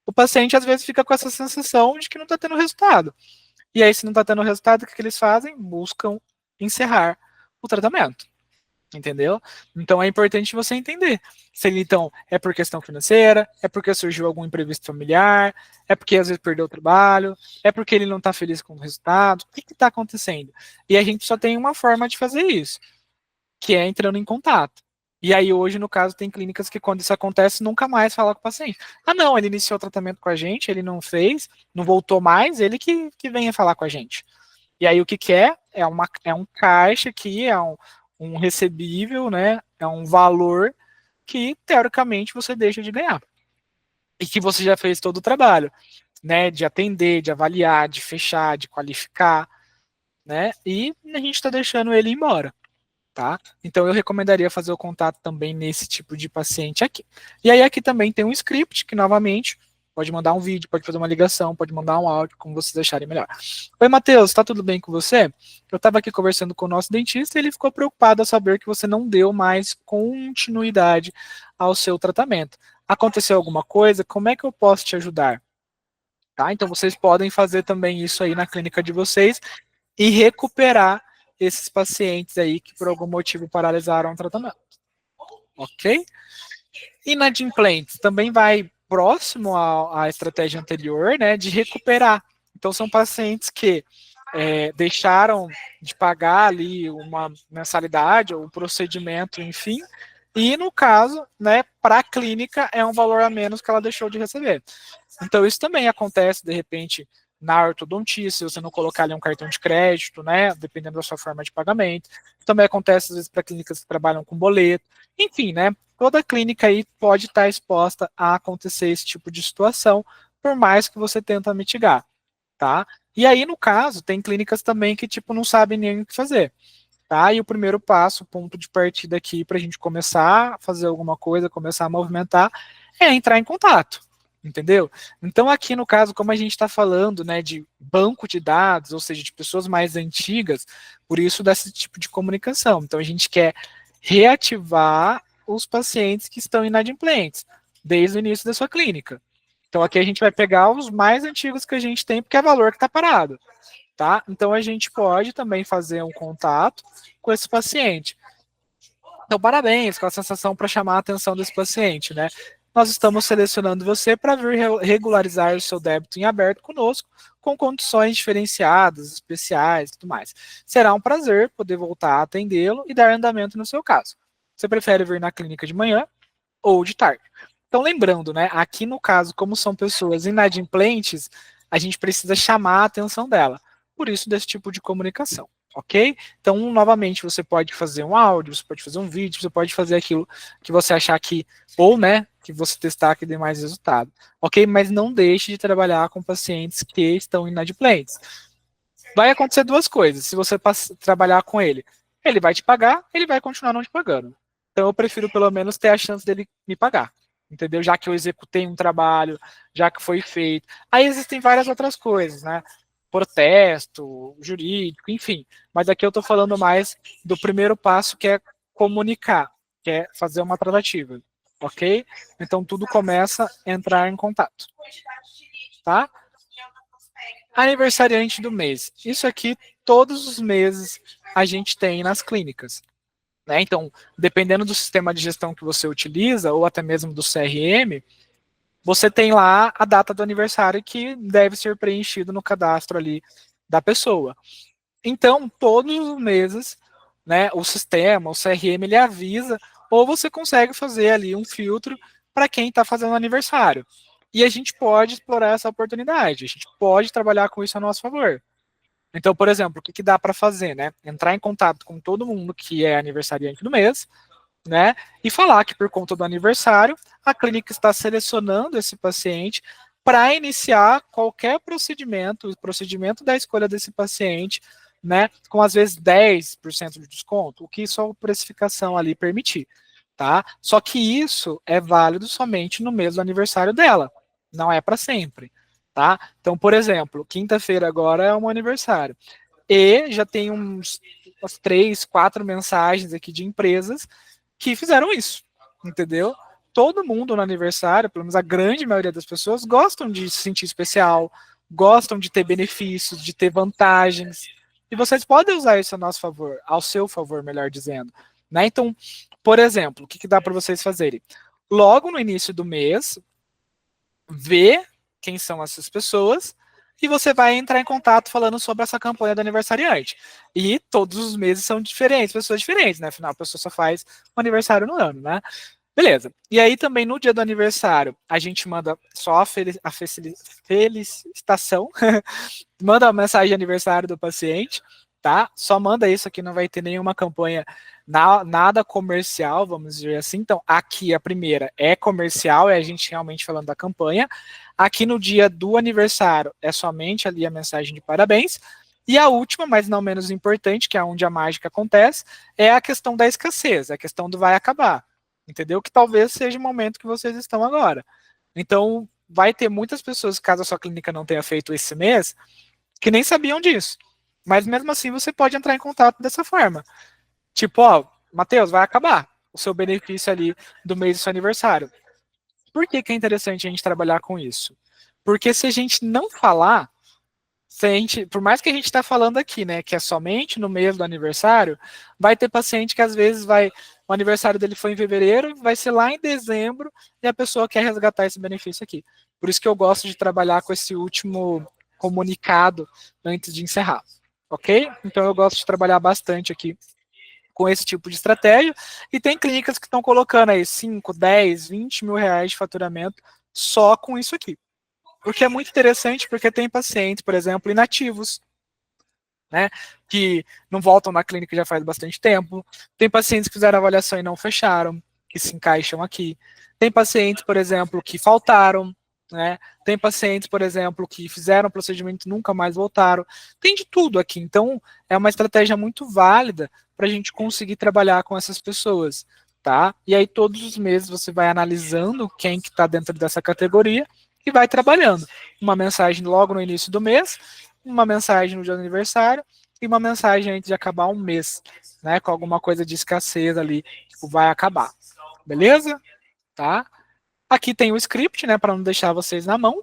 o paciente às vezes fica com essa sensação de que não está tendo resultado. E aí, se não está tendo resultado, o que eles fazem? Buscam encerrar o tratamento. Entendeu? Então é importante você entender se ele então é por questão financeira, é porque surgiu algum imprevisto familiar, é porque às vezes perdeu o trabalho, é porque ele não está feliz com o resultado, o que está acontecendo? E a gente só tem uma forma de fazer isso, que é entrando em contato. E aí hoje, no caso, tem clínicas que quando isso acontece, nunca mais fala com o paciente. Ah, não, ele iniciou o tratamento com a gente, ele não fez, não voltou mais, ele que venha falar com a gente. E aí o que, que é? É um caixa aqui, um recebível, né? É um valor que, teoricamente, você deixa de ganhar. E que você já fez todo o trabalho, né? De atender, de avaliar, de fechar, de qualificar, né? E a gente está deixando ele embora. Tá? Então eu recomendaria fazer o contato também nesse tipo de paciente aqui. E aí aqui também tem um script que novamente pode mandar um vídeo, pode fazer uma ligação, pode mandar um áudio, como vocês acharem melhor. Oi, Matheus, tá tudo bem com você? Eu estava aqui conversando com o nosso dentista e ele ficou preocupado ao saber que você não deu mais continuidade ao seu tratamento. Aconteceu alguma coisa? Como é que eu posso te ajudar? Tá? Então vocês podem fazer também isso aí na clínica de vocês e recuperar esses pacientes aí que por algum motivo paralisaram o tratamento. Ok? Inadimplentes também vai próximo à estratégia anterior, né, de recuperar. Então são pacientes que deixaram de pagar ali uma mensalidade ou um procedimento, enfim, e no caso, né, para a clínica é um valor a menos que ela deixou de receber. Então isso também acontece de repente na ortodontia, se você não colocar ali um cartão de crédito, né, dependendo da sua forma de pagamento. Também acontece às vezes para clínicas que trabalham com boleto. Enfim, né, toda clínica aí pode estar exposta a acontecer esse tipo de situação, por mais que você tenta mitigar, tá? E aí, no caso, tem clínicas também que, tipo, não sabem nem o que fazer, tá? E o primeiro passo, o ponto de partida aqui para a gente começar a fazer alguma coisa, começar a movimentar, é entrar em contato, entendeu? Então, aqui no caso, como a gente está falando, né, de banco de dados, ou seja, de pessoas mais antigas, por isso desse tipo de comunicação. Então, a gente quer reativar os pacientes que estão inadimplentes, desde o início da sua clínica. Então, aqui a gente vai pegar os mais antigos que a gente tem, porque é valor que está parado, tá? Então, a gente pode também fazer um contato com esse paciente. Então, parabéns com a sensação para chamar a atenção desse paciente, né? Nós estamos selecionando você para vir regularizar o seu débito em aberto conosco, com condições diferenciadas, especiais e tudo mais. Será um prazer poder voltar a atendê-lo e dar andamento no seu caso. Você prefere vir na clínica de manhã ou de tarde? Então, lembrando, né? Aqui no caso, como são pessoas inadimplentes, a gente precisa chamar a atenção dela. Por isso, desse tipo de comunicação. Ok? Então, novamente, você pode fazer um áudio, você pode fazer um vídeo, você pode fazer aquilo que você achar que, ou, né, que você testar que dê mais resultado. Ok? Mas não deixe de trabalhar com pacientes que estão inadimplentes. Vai acontecer duas coisas. Se você trabalhar com ele, ele vai te pagar, ele vai continuar não te pagando. Então, eu prefiro pelo menos ter a chance dele me pagar. Entendeu? Já que eu executei um trabalho, já que foi feito. Aí existem várias outras coisas, né? Protesto, jurídico, enfim. Mas aqui eu estou falando mais do primeiro passo, que é comunicar, que é fazer uma tratativa, ok? Então tudo começa a entrar em contato, tá? Aniversariante do mês. Isso aqui todos os meses a gente tem nas clínicas. Né? Então, dependendo do sistema de gestão que você utiliza, ou até mesmo do CRM, você tem lá a data do aniversário que deve ser preenchido no cadastro ali da pessoa. Então, todos os meses, né, o sistema, o CRM, ele avisa, ou você consegue fazer ali um filtro para quem está fazendo aniversário. E a gente pode explorar essa oportunidade, a gente pode trabalhar com isso a nosso favor. Então, por exemplo, o que dá para fazer, né? Entrar em contato com todo mundo que é aniversariante do mês, né? E falar que por conta do aniversário, a clínica está selecionando esse paciente para iniciar qualquer procedimento, o procedimento da escolha desse paciente, né? Com às vezes 10% de desconto, o que sua precificação ali permitir, tá? Só que isso é válido somente no mês do aniversário dela, não é para sempre, tá? Então, por exemplo, quinta-feira agora é um aniversário. E já tem umas 3, 4 mensagens aqui de empresas que fizeram isso, entendeu? Todo mundo no aniversário, pelo menos a grande maioria das pessoas, gostam de se sentir especial, gostam de ter benefícios, de ter vantagens. E vocês podem usar isso a nosso favor, ao seu favor, melhor dizendo. Né? Então, por exemplo, o que dá para vocês fazerem? Logo no início do mês, ver quem são essas pessoas e você vai entrar em contato falando sobre essa campanha do aniversariante. E todos os meses são diferentes, pessoas diferentes, né? Afinal, a pessoa só faz um aniversário no ano, né? Beleza. E aí também no dia do aniversário, a gente manda só a felicitação, manda a mensagem de aniversário do paciente, tá? Só manda isso aqui, não vai ter nenhuma campanha, nada comercial, vamos dizer assim. Então, aqui a primeira é comercial, é a gente realmente falando da campanha. Aqui no dia do aniversário é somente ali a mensagem de parabéns. E a última, mas não menos importante, que é onde a mágica acontece, é a questão da escassez, a questão do vai acabar. Entendeu? Que talvez seja o momento que vocês estão agora. Então, vai ter muitas pessoas, caso a sua clínica não tenha feito esse mês, que nem sabiam disso. Mas mesmo assim, você pode entrar em contato dessa forma. Tipo, ó, Matheus, vai acabar o seu benefício ali do mês do seu aniversário. Por que é interessante a gente trabalhar com isso? Porque se a gente não falar, se a gente, por mais que a gente está falando aqui, né, que é somente no mês do aniversário, vai ter paciente que às vezes o aniversário dele foi em fevereiro, vai ser lá em dezembro e a pessoa quer resgatar esse benefício aqui. Por isso que eu gosto de trabalhar com esse último comunicado antes de encerrar, ok? Então eu gosto de trabalhar bastante aqui com esse tipo de estratégia e tem clínicas que estão colocando aí 5, 10, 20 mil reais de faturamento só com isso aqui. O que é muito interessante porque tem pacientes, por exemplo, inativos, né, que não voltam na clínica já faz bastante tempo. Tem pacientes que fizeram avaliação e não fecharam, que se encaixam aqui. Tem pacientes, por exemplo, que faltaram, né? Tem pacientes, por exemplo, que fizeram procedimento e nunca mais voltaram. Tem de tudo aqui. Então, é uma estratégia muito válida para a gente conseguir trabalhar com essas pessoas, tá? E aí, todos os meses, você vai analisando quem que está dentro dessa categoria e vai trabalhando. Uma mensagem logo no início do mês, uma mensagem no dia do aniversário e uma mensagem antes de acabar um mês, né? Com alguma coisa de escassez ali, tipo, vai acabar. Beleza? Tá? Aqui tem o script, né? Para não deixar vocês na mão.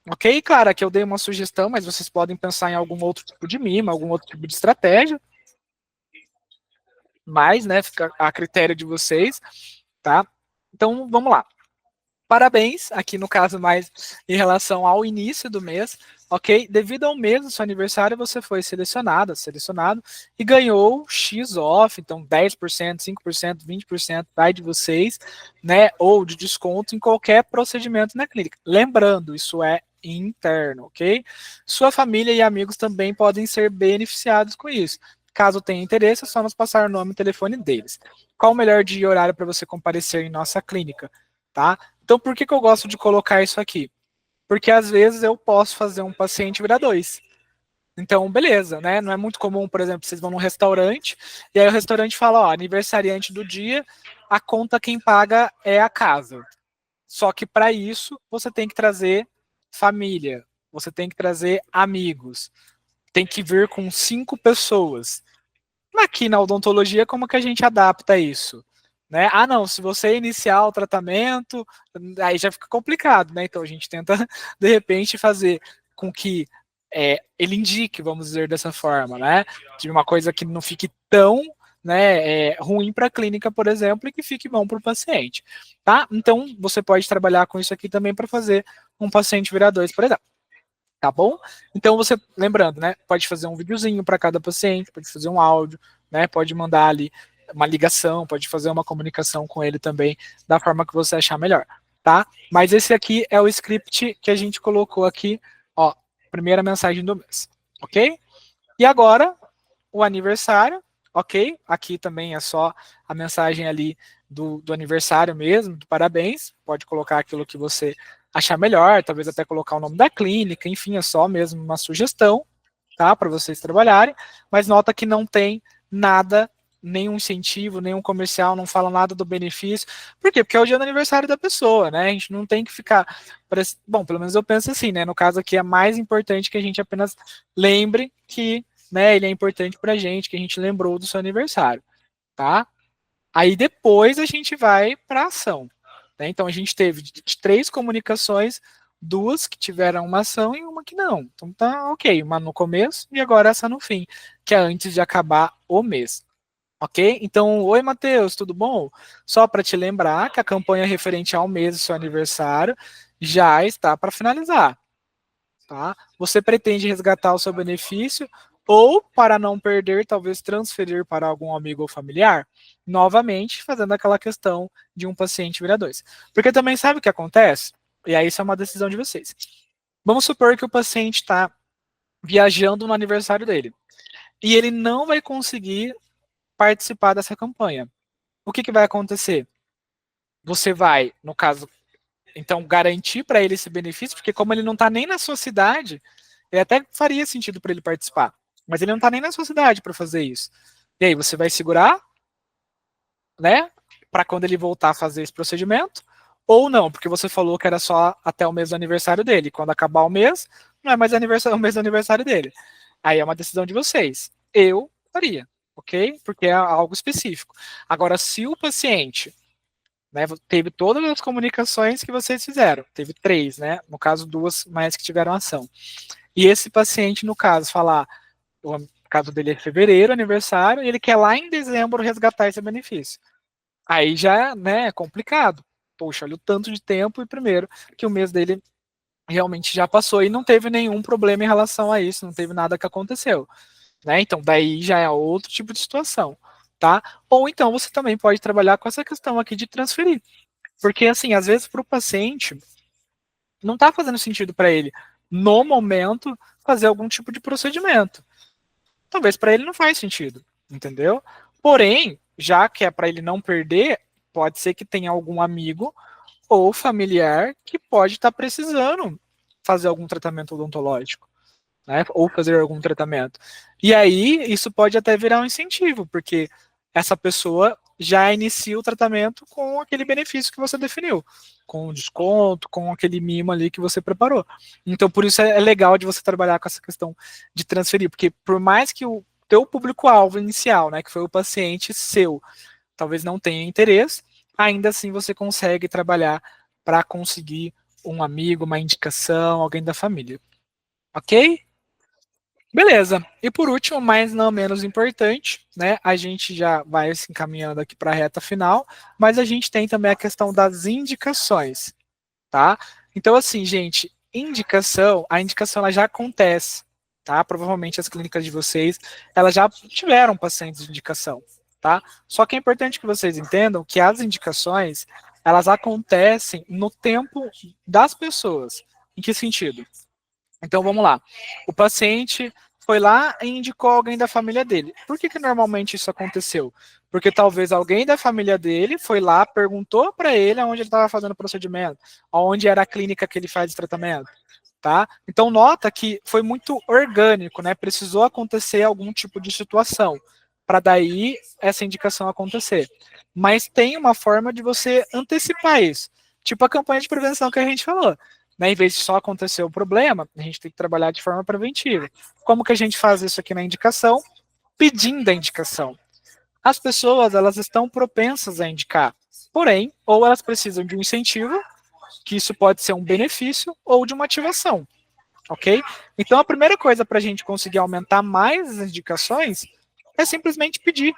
Ok? Claro, aqui eu dei uma sugestão, mas vocês podem pensar em algum outro tipo de mimo, algum outro tipo de estratégia. Mas, né, fica a critério de vocês, tá? Então, vamos lá. Parabéns, aqui no caso mais em relação ao início do mês, ok? Devido ao mês do seu aniversário, você foi selecionado e ganhou X off, então 10%, 5%, 20% vai de vocês, né? Ou de desconto em qualquer procedimento na clínica. Lembrando, isso é interno, ok? Sua família e amigos também podem ser beneficiados com isso. Caso tenha interesse, é só nos passar o nome e telefone deles. Qual o melhor dia e horário para você comparecer em nossa clínica? Tá? Então, por que eu gosto de colocar isso aqui? Porque às vezes eu posso fazer um paciente virar dois. Então, beleza, né? Não é muito comum, por exemplo, vocês vão num restaurante e aí o restaurante fala, ó, aniversariante do dia, a conta quem paga é a casa. Só que para isso você tem que trazer família, você tem que trazer amigos, tem que vir com 5 pessoas. Aqui na odontologia, como que a gente adapta isso? Né? Ah, não, se você iniciar o tratamento, aí já fica complicado, né? Então a gente tenta, de repente, fazer com que ele indique, vamos dizer dessa forma, né? De uma coisa que não fique tão ruim para a clínica, por exemplo, e que fique bom para o paciente. Tá? Então, você pode trabalhar com isso aqui também para fazer um paciente virar dois, por exemplo. Tá bom? Então você, lembrando, né? Pode fazer um videozinho para cada paciente, pode fazer um áudio, né? Pode mandar ali uma ligação, pode fazer uma comunicação com ele também, da forma que você achar melhor, tá? Mas esse aqui é o script que a gente colocou aqui, ó, primeira mensagem do mês, ok? E agora, o aniversário, ok, aqui também é só a mensagem ali do aniversário mesmo, do parabéns, pode colocar aquilo que você achar melhor, talvez até colocar o nome da clínica, enfim, é só mesmo uma sugestão, tá, para vocês trabalharem, mas nota que não tem nada, nenhum incentivo, nenhum comercial, não fala nada do benefício, por quê? Porque é o dia do aniversário da pessoa, né, a gente não tem que ficar, bom, pelo menos eu penso assim, né, no caso aqui é mais importante que a gente apenas lembre que, né, ele é importante pra gente, que a gente lembrou do seu aniversário, tá? Aí depois a gente vai para ação. Né? Então a gente teve de 3 comunicações, 2 que tiveram uma ação e uma que não. Então tá ok, uma no começo e agora essa no fim, que é antes de acabar o mês. Ok? Então, oi Matheus, tudo bom? Só para te lembrar que a campanha referente ao mês do seu aniversário já está para finalizar. Tá? Você pretende resgatar o seu benefício ou, para não perder, talvez transferir para algum amigo ou familiar? Novamente, fazendo aquela questão de um paciente vira dois. Porque também sabe o que acontece? E aí isso é uma decisão de vocês. Vamos supor que o paciente está viajando no aniversário dele e ele não vai conseguir participar dessa campanha. O que vai acontecer? Você vai, no caso, então, garantir para ele esse benefício, porque como ele não está nem na sua cidade, ele até faria sentido para ele participar, mas ele não está nem na sua cidade para fazer isso. E aí, você vai segurar, né, para quando ele voltar a fazer esse procedimento, ou não, porque você falou que era só até o mês do aniversário dele. Quando acabar o mês, não é mais o mês do aniversário dele. Aí é uma decisão de vocês. Eu faria, ok? Porque é algo específico. Agora, se o paciente, né, teve todas as comunicações que vocês fizeram, teve 3, né, no caso 2 mais que tiveram ação, e esse paciente, no caso, falar, o caso dele é fevereiro, aniversário, e ele quer lá em dezembro resgatar esse benefício, aí já, né, é complicado, poxa, olha o tanto de tempo, e primeiro, que o mês dele realmente já passou, e não teve nenhum problema em relação a isso, não teve nada que aconteceu, né, então daí já é outro tipo de situação, tá? Ou então você também pode trabalhar com essa questão aqui de transferir, porque, assim, às vezes para o paciente não está fazendo sentido para ele, no momento, fazer algum tipo de procedimento. Talvez para ele não faz sentido, entendeu? Porém, já que é para ele não perder, pode ser que tenha algum amigo ou familiar que pode estar precisando fazer algum tratamento odontológico, né? Ou fazer algum tratamento. E aí, isso pode até virar um incentivo, porque essa pessoa já inicia o tratamento com aquele benefício que você definiu, com o desconto, com aquele mimo ali que você preparou. Então, por isso é legal de você trabalhar com essa questão de transferir, porque por mais que o teu público-alvo inicial, né, que foi o paciente seu, talvez não tenha interesse, ainda assim você consegue trabalhar para conseguir um amigo, uma indicação, alguém da família. Ok? Beleza. E por último, mas não menos importante, né? A gente já vai se encaminhando aqui para a reta final, mas a gente tem também a questão das indicações, tá? Então, assim, gente, a indicação ela já acontece, tá? Provavelmente as clínicas de vocês, elas já tiveram pacientes de indicação, tá? Só que é importante que vocês entendam que as indicações, elas acontecem no tempo das pessoas. Em que sentido? Então vamos lá. O paciente foi lá e indicou alguém da família dele. Por que normalmente isso aconteceu? Porque talvez alguém da família dele foi lá, perguntou para ele onde ele estava fazendo o procedimento, onde era a clínica que ele faz o tratamento. Tá? Então nota que foi muito orgânico, né? Precisou acontecer algum tipo de situação para daí essa indicação acontecer. Mas tem uma forma de você antecipar isso, tipo a campanha de prevenção que a gente falou. Né, em vez de só acontecer o problema, a gente tem que trabalhar de forma preventiva. Como que a gente faz isso aqui na indicação? Pedindo a indicação. As pessoas, elas estão propensas a indicar, porém, ou elas precisam de um incentivo, que isso pode ser um benefício, ou de uma ativação, ok? Então, a primeira coisa para a gente conseguir aumentar mais as indicações é simplesmente pedir.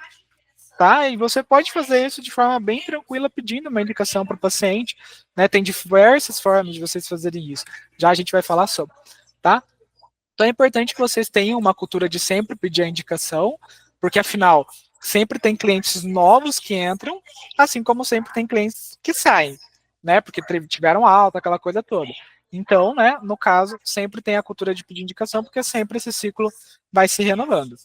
Tá? E você pode fazer isso de forma bem tranquila, pedindo uma indicação para o paciente, né? Tem diversas formas de vocês fazerem isso. Já a gente vai falar sobre, tá? Então é importante que vocês tenham uma cultura de sempre pedir a indicação, porque afinal, sempre tem clientes novos que entram, assim como sempre tem clientes que saem, né? Porque tiveram alta, aquela coisa toda. Então, né, no caso, sempre tem a cultura de pedir indicação, porque sempre esse ciclo vai se renovando.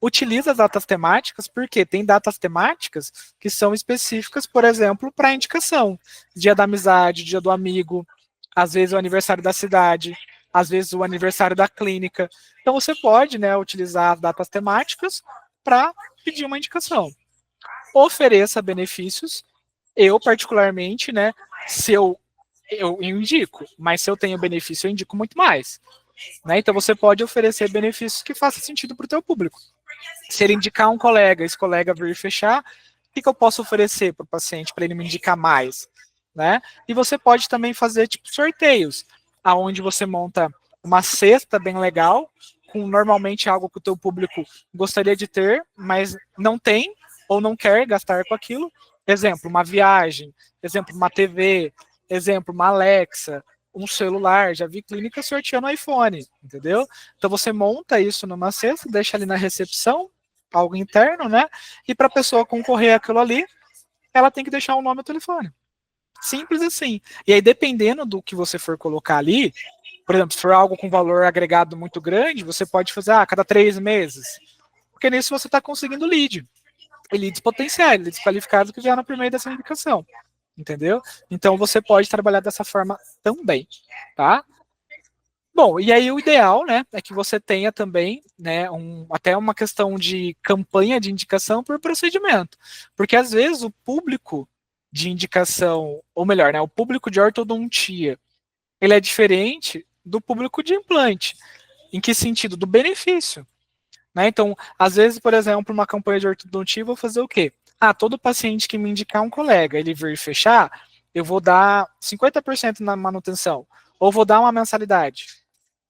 utiliza as datas temáticas, porque tem datas temáticas que são específicas, por exemplo, para indicação. Dia da amizade, dia do amigo, às vezes o aniversário da cidade, às vezes o aniversário da clínica. Então você pode, né, utilizar as datas temáticas para pedir uma indicação. Ofereça benefícios. Eu, particularmente, né, se eu indico, mas se eu tenho benefício, eu indico muito mais. Né? Então você pode oferecer benefícios que façam sentido para o teu público. Se ele indicar um colega, esse colega vir fechar, o que eu posso oferecer para o paciente para ele me indicar mais? Né? E você pode também fazer tipo sorteios, aonde você monta uma cesta bem legal, com normalmente algo que o teu público gostaria de ter, mas não tem ou não quer gastar com aquilo. Exemplo, uma viagem, exemplo, uma TV, exemplo, uma Alexa, um celular. Já vi clínica sorteando iPhone, entendeu? Então você monta isso numa cesta, deixa ali na recepção, algo interno, né? E para a pessoa concorrer àquilo ali, ela tem que deixar o nome e o telefone. Simples assim. E aí, dependendo do que você for colocar ali, por exemplo, se for algo com valor agregado muito grande, você pode fazer a cada 3 meses. Porque nisso você está conseguindo lead. E leads potenciais, leads qualificados que vieram por meio dessa indicação. Entendeu? Então você pode trabalhar dessa forma também, tá? Bom, e aí o ideal, né, é que você tenha também, né, até uma questão de campanha de indicação por procedimento, porque às vezes o público de indicação, ou melhor, né, o público de ortodontia, ele é diferente do público de implante. Em que sentido? Do benefício. Né? Então, às vezes, por exemplo, uma campanha de ortodontia, eu vou fazer o quê? Todo paciente que me indicar um colega, ele vir fechar, eu vou dar 50% na manutenção, ou vou dar uma mensalidade.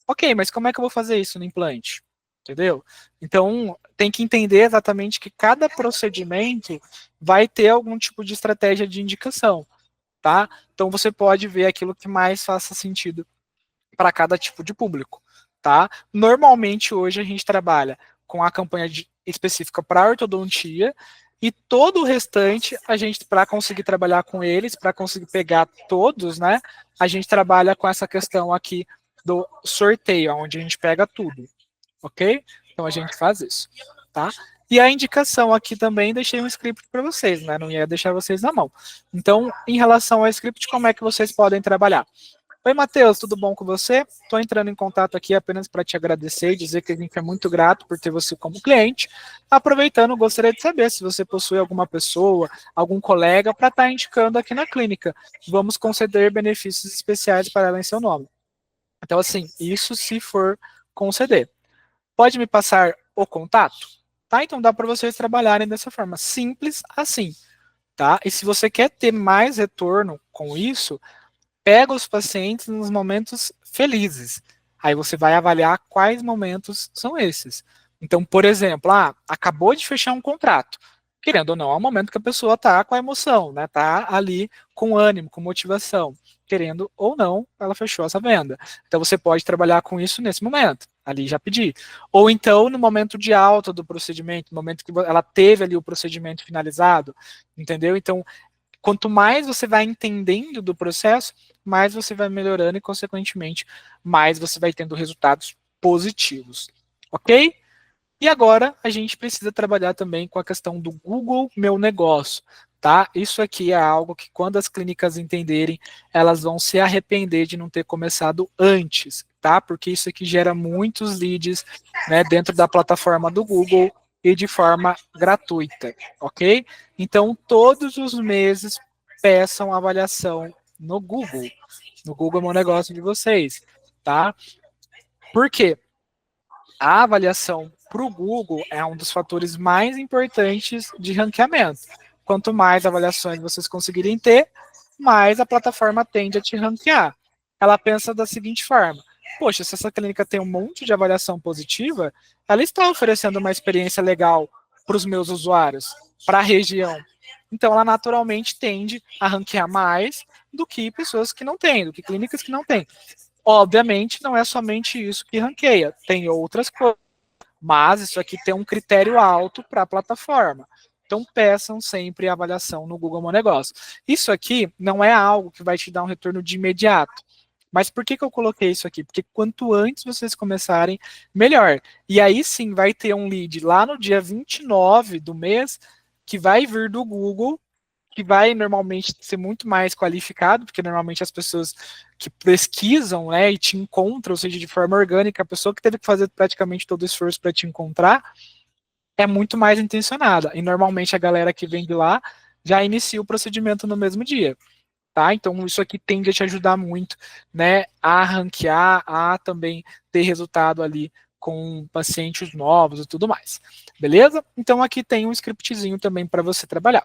Ok, mas como é que eu vou fazer isso no implante? Entendeu? Então, tem que entender exatamente que cada procedimento vai ter algum tipo de estratégia de indicação, tá? Então, você pode ver aquilo que mais faça sentido para cada tipo de público, tá? Normalmente, hoje, a gente trabalha com a campanha específica para ortodontia e todo o restante, a gente, para conseguir trabalhar com eles, para conseguir pegar todos, né? A gente trabalha com essa questão aqui do sorteio, onde a gente pega tudo, ok? Então a gente faz isso, tá? E a indicação aqui também deixei um script para vocês, né? Não ia deixar vocês na mão. Então, em relação ao script, como é que vocês podem trabalhar? Oi, Matheus, tudo bom com você? Estou entrando em contato aqui apenas para te agradecer e dizer que a gente é muito grato por ter você como cliente. Aproveitando, gostaria de saber se você possui alguma pessoa, algum colega para estar indicando aqui na clínica. Vamos conceder benefícios especiais para ela em seu nome. Então, assim, isso se for conceder. Pode me passar o contato? Tá? Então dá para vocês trabalharem dessa forma, simples assim, tá? E se você quer ter mais retorno com isso, pega os pacientes nos momentos felizes. Aí você vai avaliar quais momentos são esses. Então, por exemplo, acabou de fechar um contrato. Querendo ou não, é um momento que a pessoa está com a emoção, né? Tá ali com ânimo, com motivação. Querendo ou não, ela fechou essa venda. Então você pode trabalhar com isso nesse momento. Ali já pedi. Ou então, no momento de alta do procedimento, no momento que ela teve ali o procedimento finalizado, entendeu? Então, quanto mais você vai entendendo do processo, mais você vai melhorando e, consequentemente, mais você vai tendo resultados positivos. Ok? E agora a gente precisa trabalhar também com a questão do Google Meu Negócio. Tá? Isso aqui é algo que, quando as clínicas entenderem, elas vão se arrepender de não ter começado antes, tá? Porque isso aqui gera muitos leads, né, dentro da plataforma do Google e de forma gratuita, ok? Então, todos os meses, peçam avaliação no Google Meu Negócio de vocês, tá? Por quê? A avaliação para o Google é um dos fatores mais importantes de ranqueamento. Quanto mais avaliações vocês conseguirem ter, mais a plataforma tende a te ranquear. Ela pensa da seguinte forma: poxa, se essa clínica tem um monte de avaliação positiva, ela está oferecendo uma experiência legal para os meus usuários, para a região. Então, ela naturalmente tende a ranquear mais do que pessoas que não têm, do que clínicas que não têm. Obviamente, não é somente isso que ranqueia, tem outras coisas, mas isso aqui tem um critério alto para a plataforma. Então, peçam sempre a avaliação no Google Meu Negócio. Isso aqui não é algo que vai te dar um retorno de imediato, Mas por que eu coloquei isso aqui? Porque quanto antes vocês começarem, melhor. E aí sim vai ter um lead lá no dia 29 do mês que vai vir do Google, que vai normalmente ser muito mais qualificado, porque normalmente as pessoas que pesquisam, né, e te encontram, ou seja, de forma orgânica, a pessoa que teve que fazer praticamente todo o esforço para te encontrar, é muito mais intencionada. E normalmente a galera que vem de lá já inicia o procedimento no mesmo dia. Tá? Então isso aqui tende a te ajudar muito, né, a ranquear, a também ter resultado ali com pacientes novos e tudo mais. Beleza? Então aqui tem um scriptzinho também para você trabalhar.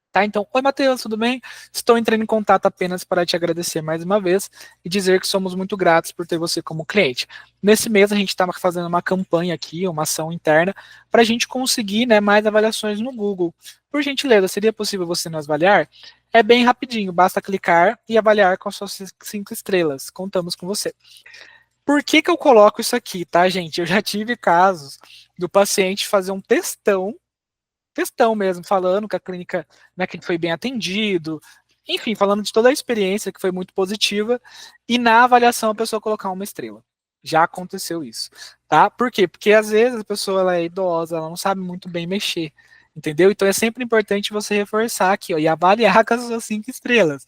Tá, então, oi Matheus, tudo bem? Estou entrando em contato apenas para te agradecer mais uma vez e dizer que somos muito gratos por ter você como cliente. Nesse mês a gente está fazendo uma campanha aqui, uma ação interna, para a gente conseguir, né, mais avaliações no Google. Por gentileza, seria possível você nos avaliar? É bem rapidinho, basta clicar e avaliar com as suas 5 estrelas. Contamos com você. Por que eu coloco isso aqui, tá, gente? Eu já tive casos do paciente fazer um textão mesmo, falando que a clínica, né, que ele foi bem atendido, enfim, falando de toda a experiência que foi muito positiva, e na avaliação a pessoa colocar 1 estrela. Já aconteceu isso, tá? Por quê? Porque às vezes a pessoa ela é idosa, ela não sabe muito bem mexer, entendeu? Então é sempre importante você reforçar aqui, ó, e avaliar com as suas 5 estrelas,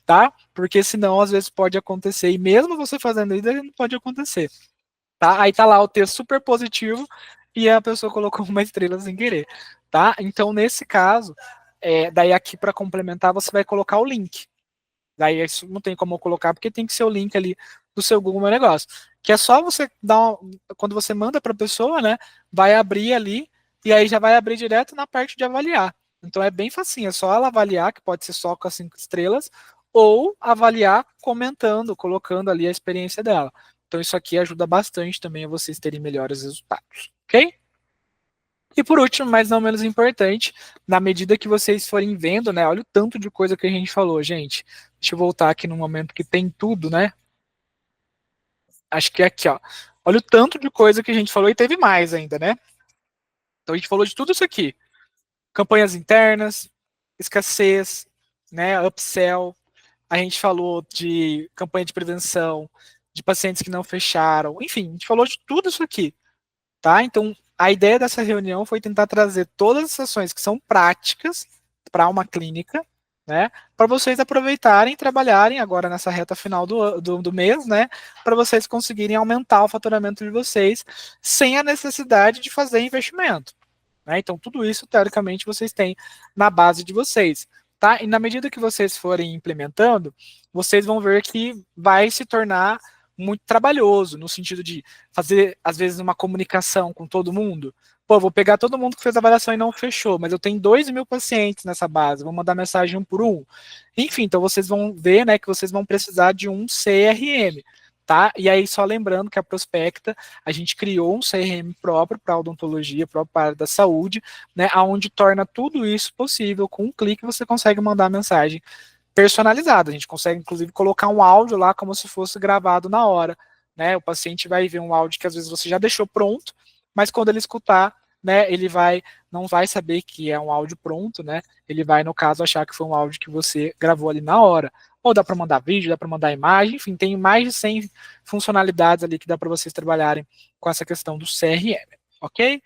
tá? Porque senão às vezes pode acontecer, e mesmo você fazendo isso, não pode acontecer. Tá? Aí tá lá o texto super positivo e a pessoa colocou 1 estrela sem querer, tá? Então, nesse caso, daí aqui para complementar, você vai colocar o link. Daí isso não tem como eu colocar, porque tem que ser o link ali do seu Google Meu Negócio. Que é só você dar quando você manda para a pessoa, né? Vai abrir ali e aí já vai abrir direto na parte de avaliar. Então é bem facinho, é só ela avaliar, que pode ser só com as 5 estrelas, ou avaliar comentando, colocando ali a experiência dela. Então isso aqui ajuda bastante também a vocês terem melhores resultados, ok? E por último, mas não menos importante, na medida que vocês forem vendo, né? Olha o tanto de coisa que a gente falou, gente. Deixa eu voltar aqui no momento que tem tudo, né? Acho que é aqui, ó. Olha o tanto de coisa que a gente falou e teve mais ainda, né? Então a gente falou de tudo isso aqui. Campanhas internas, escassez, né? Upsell. A gente falou de campanha de prevenção, de pacientes que não fecharam. Enfim, a gente falou de tudo isso aqui. Tá? Então, a ideia dessa reunião foi tentar trazer todas as ações que são práticas para uma clínica, né? Para vocês aproveitarem e trabalharem agora nessa reta final do mês, né? Para vocês conseguirem aumentar o faturamento de vocês sem a necessidade de fazer investimento. Né? Então, tudo isso, teoricamente, vocês têm na base de vocês. Tá? E na medida que vocês forem implementando, vocês vão ver que vai se tornar muito trabalhoso, no sentido de fazer, às vezes, uma comunicação com todo mundo. Pô, vou pegar todo mundo que fez a avaliação e não fechou, mas eu tenho 2.000 pacientes nessa base, vou mandar mensagem um por um. Enfim, então vocês vão ver, né, que vocês vão precisar de um CRM, tá? E aí, só lembrando que a Prospecta, a gente criou um CRM próprio para odontologia, próprio para a área da saúde, né, onde torna tudo isso possível. Com um clique você consegue mandar mensagem personalizada. A gente consegue, inclusive, colocar um áudio lá como se fosse gravado na hora. Né? O paciente vai ver um áudio que às vezes você já deixou pronto, mas quando ele escutar, né, ele não vai saber que é um áudio pronto, né? Ele vai, no caso, achar que foi um áudio que você gravou ali na hora. Ou dá para mandar vídeo, dá para mandar imagem, enfim, tem mais de 100 funcionalidades ali que dá para vocês trabalharem com essa questão do CRM, ok?